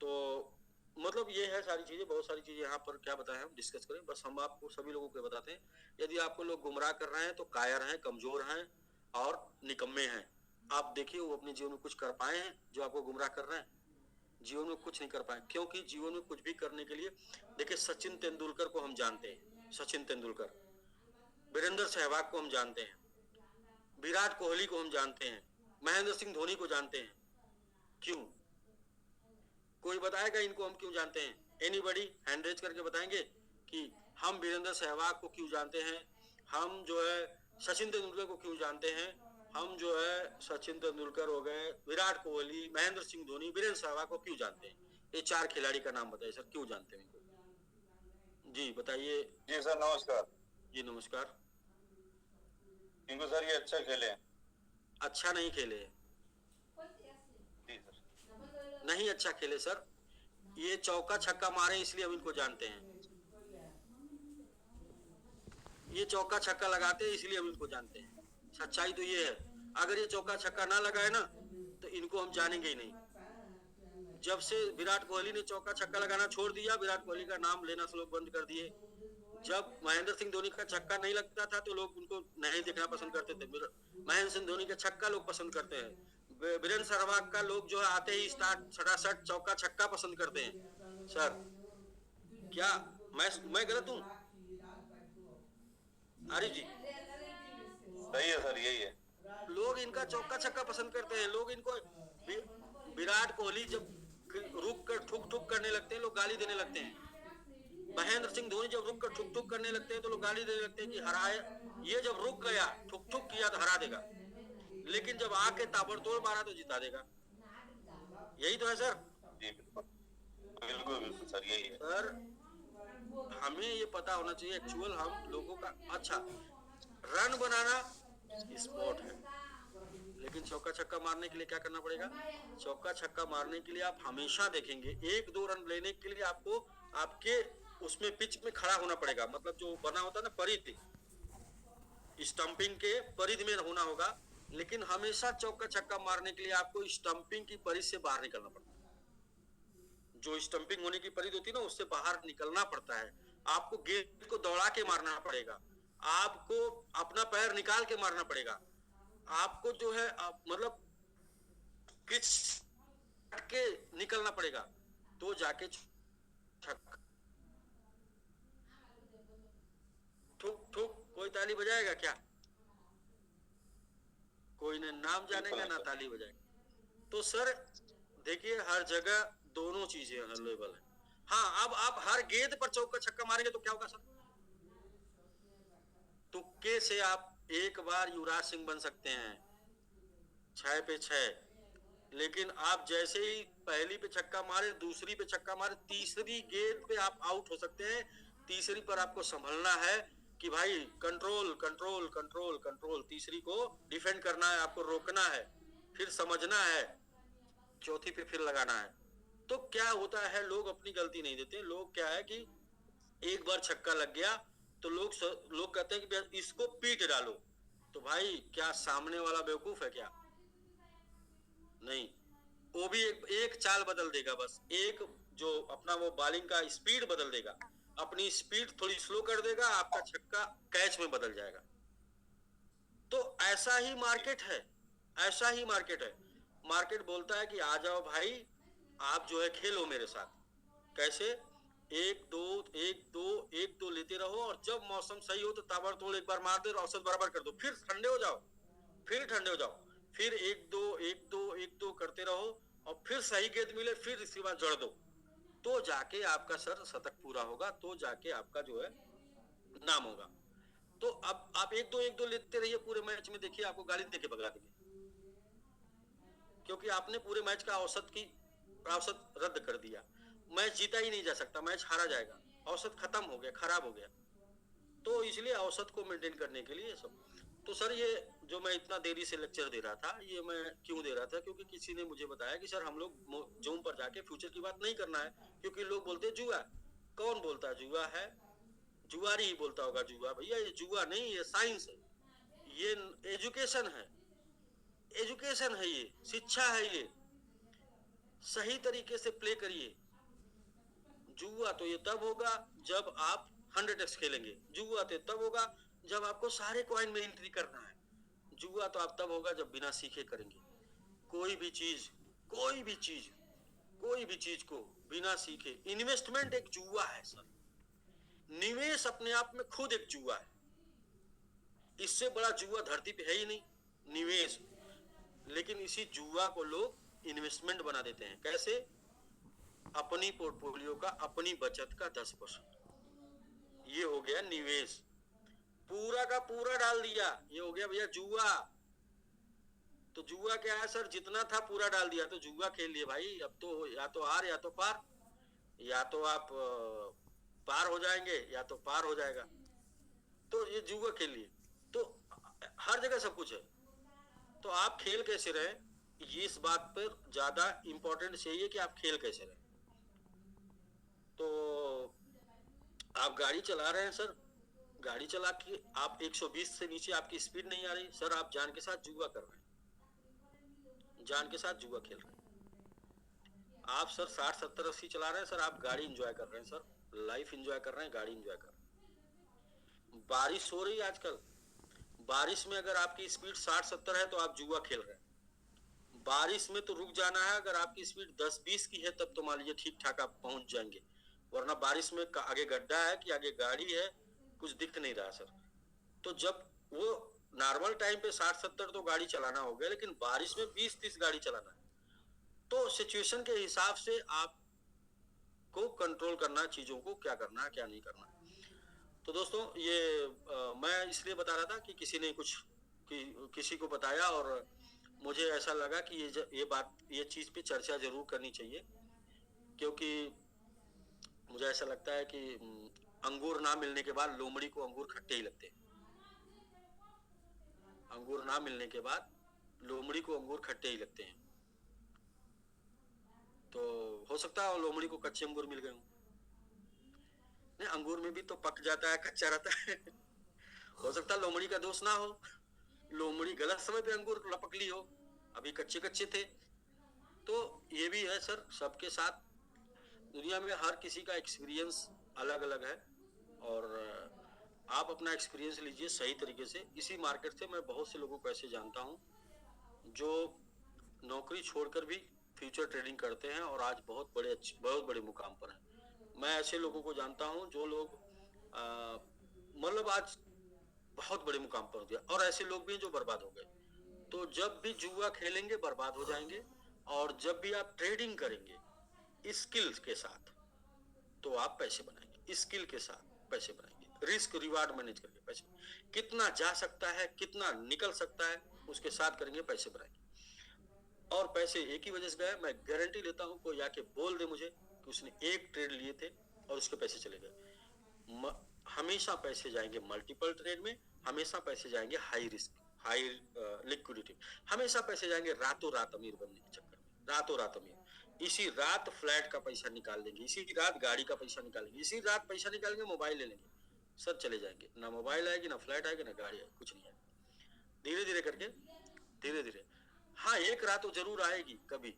तो मतलब ये है सारी चीजें, बहुत सारी चीजें यहाँ पर क्या बताएं हम डिस्कस करें, बस हम आपको सभी लोगों को बताते हैं। यदि आपको लोग गुमराह कर रहे हैं तो कायर हैं, कमजोर हैं और निकम्मे हैं। आप देखिए वो अपने जीवन में कुछ कर पाए हैं? जो आपको गुमराह कर रहे हैं जीवन में कुछ नहीं कर पाए, क्योंकि जीवन में कुछ भी करने के लिए, देखिए सचिन तेंदुलकर को हम जानते हैं, सचिन तेंदुलकर, वीरेंद्र सहवाग को हम जानते हैं, विराट कोहली को हम जानते हैं, महेंद्र सिंह धोनी को जानते हैं। क्यों? कोई बताएगा इनको हम क्यों जानते हैं? एनीबॉडी हैंड रेज करके बताएंगे कि हम वीरेंद्र सहवाग को क्यों जानते हैं, हम जो है सचिन तेंदुलकर को क्यों जानते हैं, हम जो है सचिन तेंदुलकर हो गए, विराट कोहली, महेंद्र सिंह धोनी, वीरेंद्र सहवाग को क्यों जानते हैं? ये 4 खिलाड़ी का नाम बताइए सर, क्यों जानते हैं इनको? जी बताइए। जी सर नमस्कार। जी नमस्कार। इनको सर ये अच्छा खेले हैं? अच्छा नहीं खेले। जी सर। नहीं अच्छा खेले सर, ये चौका छक्का मारे इसलिए हम इनको जानते हैं, ये चौका छक्का लगाते हैं इसलिए हम इनको जानते हैं। सच्चाई तो ये है, अगर ये चौका छक्का ना लगाए ना तो इनको हम जानेंगे ही नहीं। जब से विराट कोहली ने चौका छक्का लगाना छोड़ दिया, विराट कोहली का नाम लेना से लोग बंद कर दिए। जब महेंद्र सिंह धोनी का छक्का नहीं लगता था तो लोग उनको नहीं देखना पसंद करते थे। महेंद्र सिंह धोनी का छक्का लोग पसंद करते हैं। वीरेंद्र सहवाग का लोग जो है आते ही स्टार्ट सटासट चौका छक्का पसंद करते हैं। सर क्या मैं गलत हूँ? आरिफ जी सही है सर, यही है। लोग इनका चौका छक्का पसंद करते हैं। लोग इनको विराट कोहली जब रुक कर ठुक ठुक करने लगते हैं लोग गाली देने लगते हैं। महेंद्र सिंह धोनी जब रुक कर ठुक ठुक करने लगते हैं तो लोग गाली देने लगते हैं कि हराए, ये जब रुक गया ठुक ठुक किया तो हरा देगा, लेकिन जब आके ताबड़तोड़ मारा तो जिता देगा। यही तो है सर। जी बिल्कुल बिल्कुल सर, यही है। सर हमें ये पता होना चाहिए एक्चुअल हम लोगों का। अच्छा रन बनाना स्पोर्ट है, लेकिन चौका छक्का मारने के लिए क्या करना पड़ेगा? चौका छक्का मारने के लिए आप हमेशा देखेंगे 1-2 रन लेने के लिए आपको आपके उसमें पिच में खड़ा होना पड़ेगा। मतलब जो बना होता है ना परिधि, स्टंपिंग के परिधि में होना होगा, लेकिन हमेशा चौका छक्का मारने के लिए आपको स्टंपिंग की परिधि से बाहर निकलना पड़ता है। जो स्टंपिंग होने की परिधि होती है ना उससे बाहर निकलना पड़ता है। आपको गेंद को दौड़ा के मारना पड़ेगा, आपको अपना पैर निकाल के मारना पड़ेगा, आपको जो है मतलब किस के निकलना पड़ेगा, तो जाके छक्का। ठुक ठुक कोई ताली बजाएगा क्या? कोई ने नाम जानेगा ना ताली बजाएगा। तो सर देखिए हर जगह दोनों चीजें अवेलेबल है। हाँ अब आप हर गेंद पर चौका छक्का मारेंगे तो क्या होगा सर? तुक्के से आप एक बार युवराज सिंह बन सकते हैं 6 पे 6, लेकिन आप जैसे ही पहली पे छक्का मारे, दूसरी पे छक्का मारे, तीसरी गेंद पे आप आउट हो सकते हैं। तीसरी पर आपको संभलना है कि भाई कंट्रोल कंट्रोल कंट्रोल कंट्रोल, तीसरी को डिफेंड करना है, आपको रोकना है, फिर समझना है, चौथी पे फिर लगाना है। तो क्या होता है लोग अपनी गलती नहीं देते। लोग क्या है कि एक बार छक्का लग गया तो लोग कहते हैं कि इसको पीट डालो। तो भाई क्या सामने वाला बेवकूफ है क्या? नहीं, वो भी एक चाल बदल देगा, बस एक जो अपना वो बॉलिंग का स्पीड बदल देगा, अपनी स्पीड थोड़ी स्लो कर देगा, आपका छक्का कैच में बदल जाएगा। तो ऐसा ही मार्केट है, ऐसा ही मार्केट है। मार्केट बोलता है कि आ जाओ भाई आप जो है खेलो मेरे साथ। कैसे? 1-2 लेते रहो और जब मौसम सही हो तो ताबड़तोड़ एक बार मार दे, औसत बराबर कर दो, फिर ठंडे हो जाओ, फिर ठंडे हो जाओ, फिर 1-2 करते रहो और फिर सही गेंद मिले फिर इसके बाद जड़ दो। तो जाके आपका सर शतक पूरा होगा, तो जाके आपका जो है नाम होगा। तो अब आप एक दो लेते रहिए पूरे मैच में, देखिए आपको गाली देके भगा देंगे, क्योंकि आपने पूरे मैच का औसत रद्द कर दिया। मैच जीता ही नहीं जा सकता, मैच हारा जाएगा, औसत खत्म हो गया, खराब हो गया। तो इसलिए औसत को मेंटेन करने के लिए सब। तो सर ये जो मैं इतना देरी से लेक्चर दे रहा था, ये मैं क्यों दे रहा था, क्योंकि किसी ने मुझे बताया कि सर हम लोग जूम पर जाके फ्यूचर की बात नहीं करना है, क्योंकि लोग बोलते हैं जुआ। कौन बोलता है जुआ है? जुआरी ही बोलता होगा जुआ। भैया ये जुआ नहीं, ये साइंस है, ये एजुकेशन है, एजुकेशन है, ये शिक्षा है, ये सही तरीके से प्ले करिए। जुआ तो ये तब होगा जब आप 100x खेलेंगे, जुआ तो तब होगा जब आपको सारे कॉइन में एंट्री करना है, जुआ तो आप तब होगा जब बिना सीखे करेंगे। कोई भी चीज को बिना सीखे, इन्वेस्टमेंट एक जुआ है सर, निवेश अपने आप में खुद एक जुआ है, इससे बड़ा जुआ धरती पे है ही नहीं, निवेश। लेकिन इसी जुआ को लोग इन्वेस्टमेंट बना देते हैं। कैसे? अपनी पोर्टफोलियो का, अपनी बचत का 10%, ये हो गया निवेश। पूरा का पूरा डाल दिया, ये हो गया भैया जुआ। तो जुआ क्या है सर? जितना था पूरा डाल दिया, तो जुआ खेल लिए भाई। अब तो या तो हार या तो पार, या तो आप पार हो जाएंगे या तो पार हो जाएगा। तो ये जुआ खेल लिए, तो हर जगह सब कुछ है। तो आप खेल कैसे रहे, ये इस बात पर ज्यादा इंपॉर्टेंट चाहिए कि आप खेल कैसे रहे। तो आप गाड़ी चला रहे हैं सर, गाड़ी चला के आप 120 से नीचे आपकी स्पीड नहीं आ रही सर, आप जान के साथ जुआ कर रहे हैं, जान के साथ जुआ खेल रहे हैं। आप सर 60 70 80 चला रहे हैं सर, आप गाड़ी एंजॉय कर रहे हैं सर, लाइफ एंजॉय कर रहे हैं, गाड़ी एंजॉय कर रहे हैं। बारिश हो रही है आजकल, बारिश में अगर आपकी स्पीड 60 70 है तो आप जुआ खेल रहे हैं। बारिश में तो रुक जाना है, अगर आपकी स्पीड 10 20 की है तब तो मान लीजिए ठीक ठाक आप पहुंच जाएंगे, वरना बारिश में आगे गड्ढा है कि आगे गाड़ी है, कुछ दिख नहीं रहा सर। तो जब वो नॉर्मल टाइम पे 60 70 तो गाड़ी चलाना हो गया, लेकिन बारिश में 20 30 गाड़ी चलाना है। तो सिचुएशन के हिसाब से आपको कंट्रोल करना, चीजों को क्या करना है क्या नहीं करना। तो दोस्तों ये मैं इसलिए बता रहा था कि किसी ने किसी को बताया और मुझे ऐसा लगा कि ये चीज पे चर्चा जरूर करनी चाहिए, क्योंकि मुझे ऐसा लगता है कि अंगूर ना मिलने के बाद लोमड़ी को अंगूर खट्टे ही लगते हैं। अंगूर ना मिलने के बाद लोमड़ी को अंगूर खट्टे ही लगते हैं। तो हो सकता है लोमड़ी को कच्चे अंगूर मिल गए हों। नहीं, अंगूर में भी तो पक जाता है, कच्चा रहता है। हो सकता है लोमड़ी का दोष ना हो, लोमड़ी गलत समय पे अंगूर लपक ली हो, अभी कच्चे कच्चे थे। तो ये भी है सर, सबके साथ दुनिया में हर किसी का एक्सपीरियंस अलग अलग है, और आप अपना एक्सपीरियंस लीजिए सही तरीके से। इसी मार्केट से मैं बहुत से लोगों को ऐसे जानता हूँ जो नौकरी छोड़कर भी फ्यूचर ट्रेडिंग करते हैं और आज बहुत बड़े मुकाम पर हैं। मैं ऐसे लोगों को जानता हूँ जो लोग मतलब आज बहुत बड़े मुकाम पर हो गया, और ऐसे लोग भी हैं जो बर्बाद हो गए। तो जब भी जुआ खेलेंगे बर्बाद हो जाएंगे, और जब भी आप ट्रेडिंग करेंगे स्किल्स के साथ तो आप पैसे बनाएंगे, स्किल के साथ पैसे बनाएंगे, रिस्क रिवार्ड मैनेज करके पैसे, कितना जा सकता है कितना निकल सकता है उसके साथ करेंगे, पैसे बनाएंगे। और पैसे एक ही वजह से गए, मैं गारंटी लेता हूँ, कोई आके बोल दे मुझे कि उसने एक ट्रेड लिए थे और उसके पैसे चले गए। हमेशा पैसे जाएंगे मल्टीपल ट्रेड में, हमेशा पैसे जाएंगे हाई रिस्क हाई लिक्विडिटी, हमेशा पैसे जाएंगे रातों रात अमीर बनने के चक्कर में, रातों रात अमीर। इसी रात फ्लैट का पैसा निकाल लेंगे, इसी रात गाड़ी का पैसा निकालेंगे, इसी रात पैसा निकालेंगे, मोबाइल ले लेंगे, सब चले जाएंगे। ना मोबाइल आएगी, ना फ्लैट आएगी, ना गाड़ी आएगी, कुछ नहीं आएगी। धीरे धीरे करके, धीरे धीरे, हाँ एक रात तो जरूर आएगी कभी,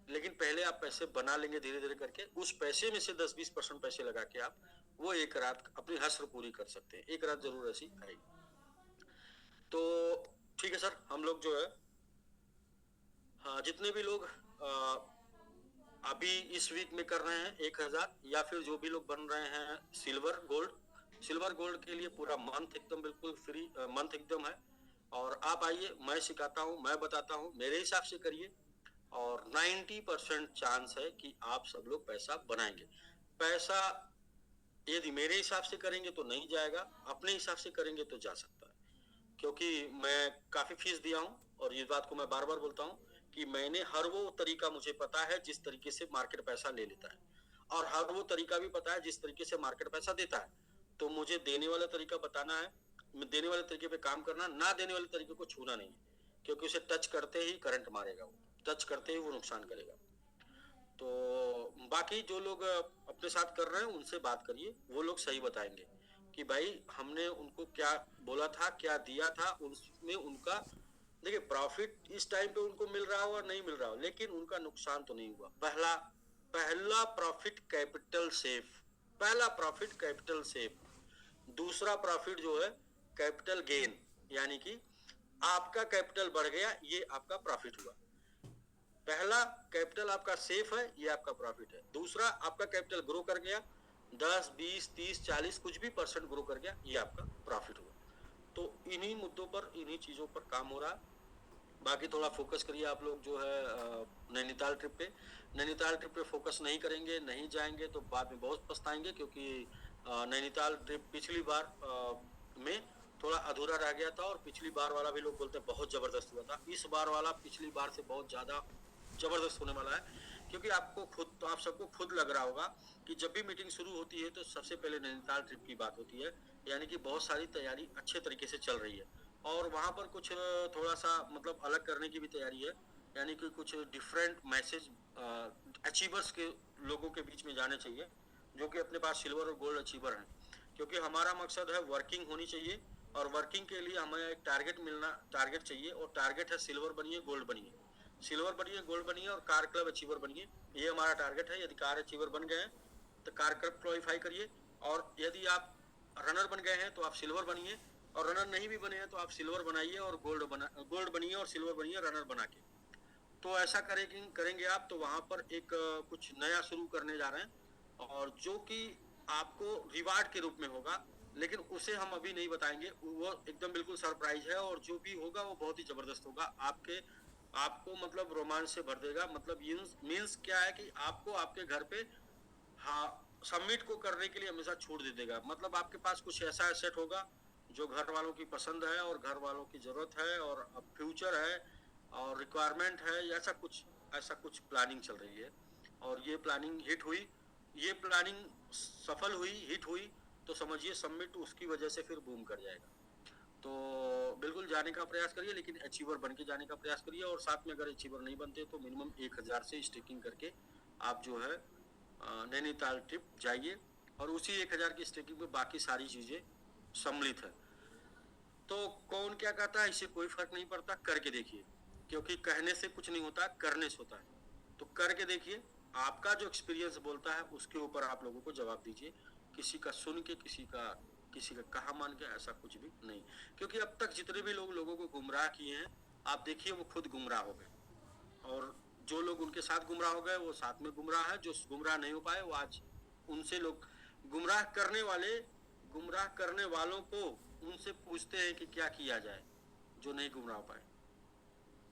लेकिन पहले आप पैसे बना लेंगे धीरे धीरे करके। उस पैसे में से 10-20% पैसे लगा के आप वो एक रात अपनी हसर पूरी कर सकते हैं। एक रात जरूर ऐसी आएगी। तो ठीक है सर, हम लोग जो है, हाँ जितने भी लोग अभी इस वीक में कर रहे हैं 1000, या फिर जो भी लोग बन रहे हैं सिल्वर गोल्ड के लिए पूरा मंथ एकदम बिल्कुल फ्री मंथ एकदम है। और आप आइए, मैं सिखाता हूँ, मैं बताता हूँ, मेरे हिसाब से करिए और 90% चांस है कि आप सब लोग पैसा बनाएंगे। पैसा यदि मेरे हिसाब से करेंगे तो नहीं जाएगा, अपने हिसाब से करेंगे तो जा सकता है, क्योंकि मैं काफी फीस दिया हूँ और इस बात को मैं बार बार बोलता हूँ कि मैंने हर वो तरीका मुझे पता है जिस तरीके से मार्केट पैसा ले लेता है, और हर वो तरीका भी पता है जिस तरीके से मार्केट पैसा देता है। तो मुझे देने वाला तरीका बताना है, देने वाले तरीके पे काम करना, ना देने वाले तरीके को छूना नहीं, क्योंकि उसे टच करते ही करंट मारेगा, वो टच करते ही वो नुकसान करेगा। तो बाकी जो लोग अपने साथ कर रहे हैं उनसे बात करिए, वो लोग सही बताएंगे कि भाई हमने उनको क्या बोला था, क्या दिया था, उसमें उनका देखिए प्रॉफिट इस टाइम पे उनको मिल रहा हो और नहीं मिल रहा हो, लेकिन उनका नुकसान तो नहीं हुआ। पहला प्रॉफिट कैपिटल सेफ, पहला प्रॉफिट कैपिटल सेफ। दूसरा प्रॉफिट जो है कैपिटल गेन, यानी कि आपका कैपिटल बढ़ गया, ये आपका प्रॉफिट हुआ। पहला कैपिटल आपका सेफ है, ये आपका प्रॉफिट है। दूसरा आपका कैपिटल ग्रो कर गया, 10, 20, 30, 40 कुछ भी % ग्रो कर गया, ये आपका प्रॉफिट हुआ। तो इन्हीं मुद्दों पर, इन्हीं चीजों पर काम हो रहा है। बाकी थोड़ा फोकस करिए आप लोग जो है नैनीताल ट्रिप पे। नैनीताल ट्रिप पे फोकस नहीं करेंगे, नहीं जाएंगे तो बाद में बहुत पछताएंगे, क्योंकि नैनीताल ट्रिप पिछली बार में थोड़ा अधूरा रह गया था, और पिछली बार वाला भी लोग बोलते हैं बहुत जबरदस्त हुआ था। इस बार वाला पिछली बार से बहुत ज्यादा जबरदस्त होने वाला है, क्योंकि आपको खुद, तो आप सबको खुद लग रहा होगा कि जब भी मीटिंग शुरू होती है तो सबसे पहले नैनीताल ट्रिप की बात होती है, यानी कि बहुत सारी तैयारी अच्छे तरीके से चल रही है। और वहाँ पर कुछ थोड़ा सा मतलब अलग करने की भी तैयारी है, यानी कि कुछ डिफरेंट मैसेज अचीवर्स के लोगों के बीच में जाने चाहिए, जो कि अपने पास सिल्वर और गोल्ड अचीवर हैं। क्योंकि हमारा मकसद है वर्किंग होनी चाहिए, और वर्किंग के लिए हमें एक टारगेट चाहिए, और टारगेट है सिल्वर बनिए, गोल्ड बनिए, सिल्वर बनिए, गोल्ड बनिए और कार क्लब अचीवर बनिए। ये हमारा टारगेट है। यदि कार अचीवर बन गए हैं तो कार क्लब क्वालिफाई करिए, और यदि आप रनर बन गए हैं तो आप सिल्वर बनिए, और रनर नहीं भी बने हैं तो आप सिल्वर बनाइए और गोल्ड बनिए और सिल्वर बनिए रनर बना के। तो ऐसा करेंगे आप, तो वहां पर एक कुछ नया शुरू करने जा रहे हैं, और जो कि आपको रिवार्ड के रूप में होगा, लेकिन उसे हम अभी नहीं बताएंगे, वो एकदम बिल्कुल सरप्राइज है, और जो भी होगा वो बहुत ही जबरदस्त होगा। आपको मतलब रोमांच से भर देगा। मतलब मीन्स क्या है कि आपको आपके घर पे हाँ सबमिट को करने के लिए हमेशा छूट दे देगा। मतलब आपके पास कुछ ऐसा एसेट होगा जो घर वालों की पसंद है और घर वालों की जरूरत है और फ्यूचर है और रिक्वायरमेंट है, ऐसा कुछ प्लानिंग चल रही है, और ये प्लानिंग हिट हुई, ये प्लानिंग सफल हुई, हिट हुई, तो समझिए सबमिट उसकी वजह से फिर बूम कर जाएगा। तो बिल्कुल जाने का प्रयास करिए, लेकिन अचीवर बन के जाने का प्रयास करिए, और साथ में अगर अचीवर नहीं बनते तो मिनिमम 1000 से स्टेकिंग करके आप जो है नैनीताल ट्रिप जाइए, और उसी 1000 की स्टेकिंग में बाकी सारी चीजें सम्मिलित है। तो कौन क्या कहता है इससे कोई फर्क नहीं पड़ता, करके देखिए, क्योंकि कहने से कुछ नहीं होता, करने से होता है। तो करके देखिए, आपका जो एक्सपीरियंस बोलता है उसके ऊपर आप लोगों को जवाब दीजिए, किसी का सुन के, किसी का कहा मान के, ऐसा कुछ भी नहीं। क्योंकि अब तक जितने भी लोगों को गुमराह किए हैं, आप देखिए वो खुद गुमराह हो गए, और जो लोग उनके साथ गुमराह हो गए वो साथ में गुमराह है, जो गुमराह नहीं हो पाए वो आज उनसे लोग गुमराह करने वालों को उनसे पूछते हैं कि क्या किया जाए जो नहीं गुमराह हो पाए।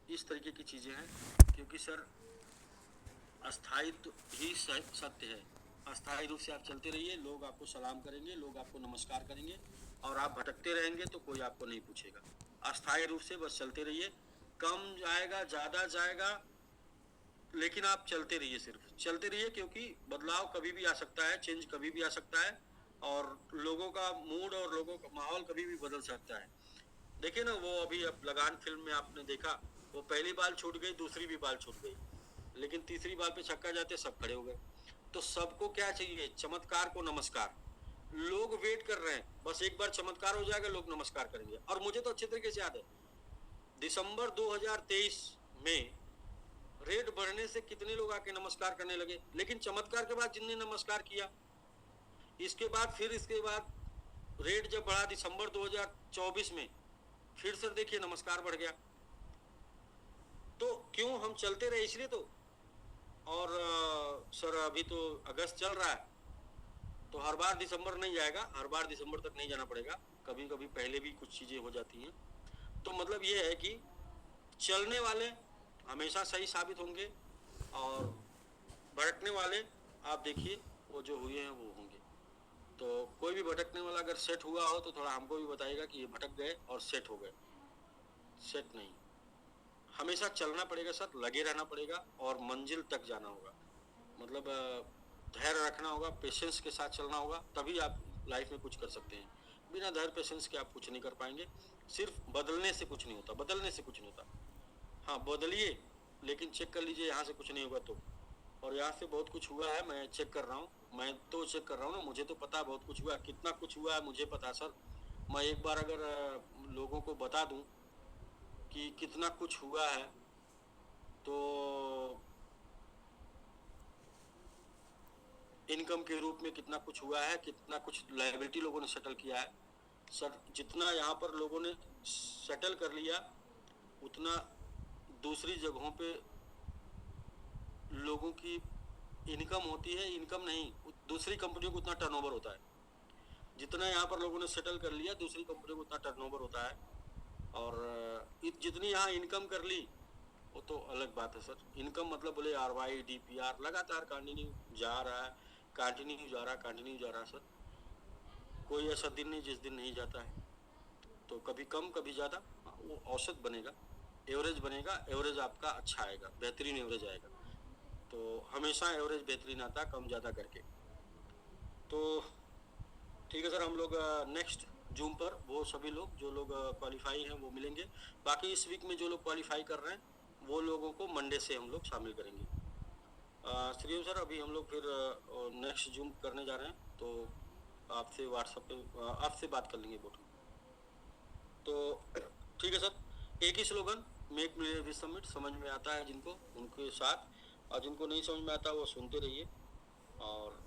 इस तरीके की चीजें हैं, क्योंकि सर अस्थायित्व ही सत्य है। अस्थायी रूप से आप चलते रहिए, लोग आपको सलाम करेंगे, लोग आपको नमस्कार करेंगे, और आप भटकते रहेंगे तो कोई आपको नहीं पूछेगा। अस्थायी रूप से बस चलते रहिए, कम जाएगा ज्यादा जाएगा, लेकिन आप चलते रहिए, सिर्फ चलते रहिए, क्योंकि बदलाव कभी भी आ सकता है, चेंज कभी भी आ सकता है, और लोगों का मूड और लोगों का माहौल कभी भी बदल सकता है। देखिए ना, वो अभी अब लगान फिल्म में आपने देखा, वो पहली बाल छूट गई, दूसरी भी बाल छूट गई, लेकिन तीसरी बाल पे छक्का जाते सब खड़े हो गए। तो सबको क्या चाहिए? चमत्कार को नमस्कार। लोग वेट कर रहे हैं, बस एक बार चमत्कार हो जाएगा, लोग नमस्कार करेंगे। और मुझे तो अच्छे तरीके से याद है, दिसंबर 2023 में रेट बढ़ने से कितने लोग आके नमस्कार करने लगे, लेकिन चमत्कार के बाद जिनने नमस्कार किया, इसके बाद रेट जब बढ़ा दिसंबर 2024 में, फिर सर देखिए नमस्कार बढ़ गया। तो क्यों? हम चलते रहे इसलिए तो। और सर अभी तो अगस्त चल रहा है, तो हर बार दिसंबर नहीं जाएगा, हर बार दिसंबर तक नहीं जाना पड़ेगा, कभी कभी पहले भी कुछ चीजें हो जाती हैं। तो मतलब ये है कि चलने वाले हमेशा सही साबित होंगे, और भटकने वाले आप देखिए वो जो हुए हैं वो होंगे। तो कोई भी भटकने वाला अगर सेट हुआ हो तो थोड़ा हमको भी बताएगा कि ये भटक गए और सेट हो गए। सेट नहीं, हमेशा चलना पड़ेगा सर, लगे रहना पड़ेगा और मंजिल तक जाना होगा। मतलब धैर्य रखना होगा, पेशेंस के साथ चलना होगा, तभी आप लाइफ में कुछ कर सकते हैं। बिना धैर्य पेशेंस के आप कुछ नहीं कर पाएंगे। सिर्फ बदलने से कुछ नहीं होता, बदलने से कुछ नहीं होता। हाँ बदलिए, लेकिन चेक कर लीजिए यहाँ से कुछ नहीं होगा तो। और यहाँ से बहुत कुछ हुआ है, मैं चेक कर रहा हूँ, मैं तो चेक कर रहा हूँ ना, मुझे तो पता है बहुत कुछ हुआ है। कितना कुछ हुआ है मुझे पता है सर। मैं एक बार अगर लोगों को बता दूँ कि कितना कुछ हुआ है तो इनकम के रूप में कितना कुछ हुआ है, कितना कुछ लायबिलिटी लोगों ने सेटल किया है सर। जितना यहाँ पर लोगों ने सेटल कर लिया उतना दूसरी जगहों पे लोगों की इनकम होती है। इनकम नहीं, दूसरी कंपनियों को उतना टर्नओवर होता है। जितना यहाँ पर लोगों ने सेटल कर लिया दूसरी कंपनियों को उतना टर्नओवर होता है। और जितनी यहाँ इनकम कर ली वो तो अलग बात है सर। इनकम मतलब बोले RY DPR लगातार कंटिन्यू जा रहा है, कंटिन्यू जा रहा है सर। कोई ऐसा दिन नहीं जिस दिन नहीं जाता है। तो कभी कम कभी ज़्यादा, वो औसत बनेगा, एवरेज बनेगा। एवरेज आपका अच्छा आएगा, बेहतरीन एवरेज आएगा। तो हमेशा एवरेज बेहतरीन आता है कम ज़्यादा करके। तो ठीक है सर, हम लोग नेक्स्ट जूम पर वो सभी लोग जो लोग क्वालिफाई हैं वो मिलेंगे। बाकी इस वीक में जो लोग क्वालिफाई कर रहे हैं वो लोगों को मंडे से हम लोग शामिल करेंगे। श्रीम सर, अभी हम लोग फिर नेक्स्ट जूम करने जा रहे हैं, तो आपसे व्हाट्सएप पे आपसे बात कर लेंगे बोट। तो ठीक है सर, एक ही स्लोगन, मेक विल सबमिट, समझ में आता है जिनको उनके साथ, और जिनको नहीं समझ में आता वो सुनते रहिए। और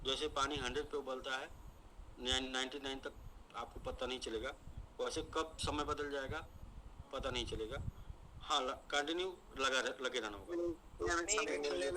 जैसे पानी 100 पे उबलता है 99 तक आपको पता नहीं चलेगा, वैसे कब समय बदल जाएगा पता नहीं चलेगा। हाँ कंटिन्यू लगे रहना होगा।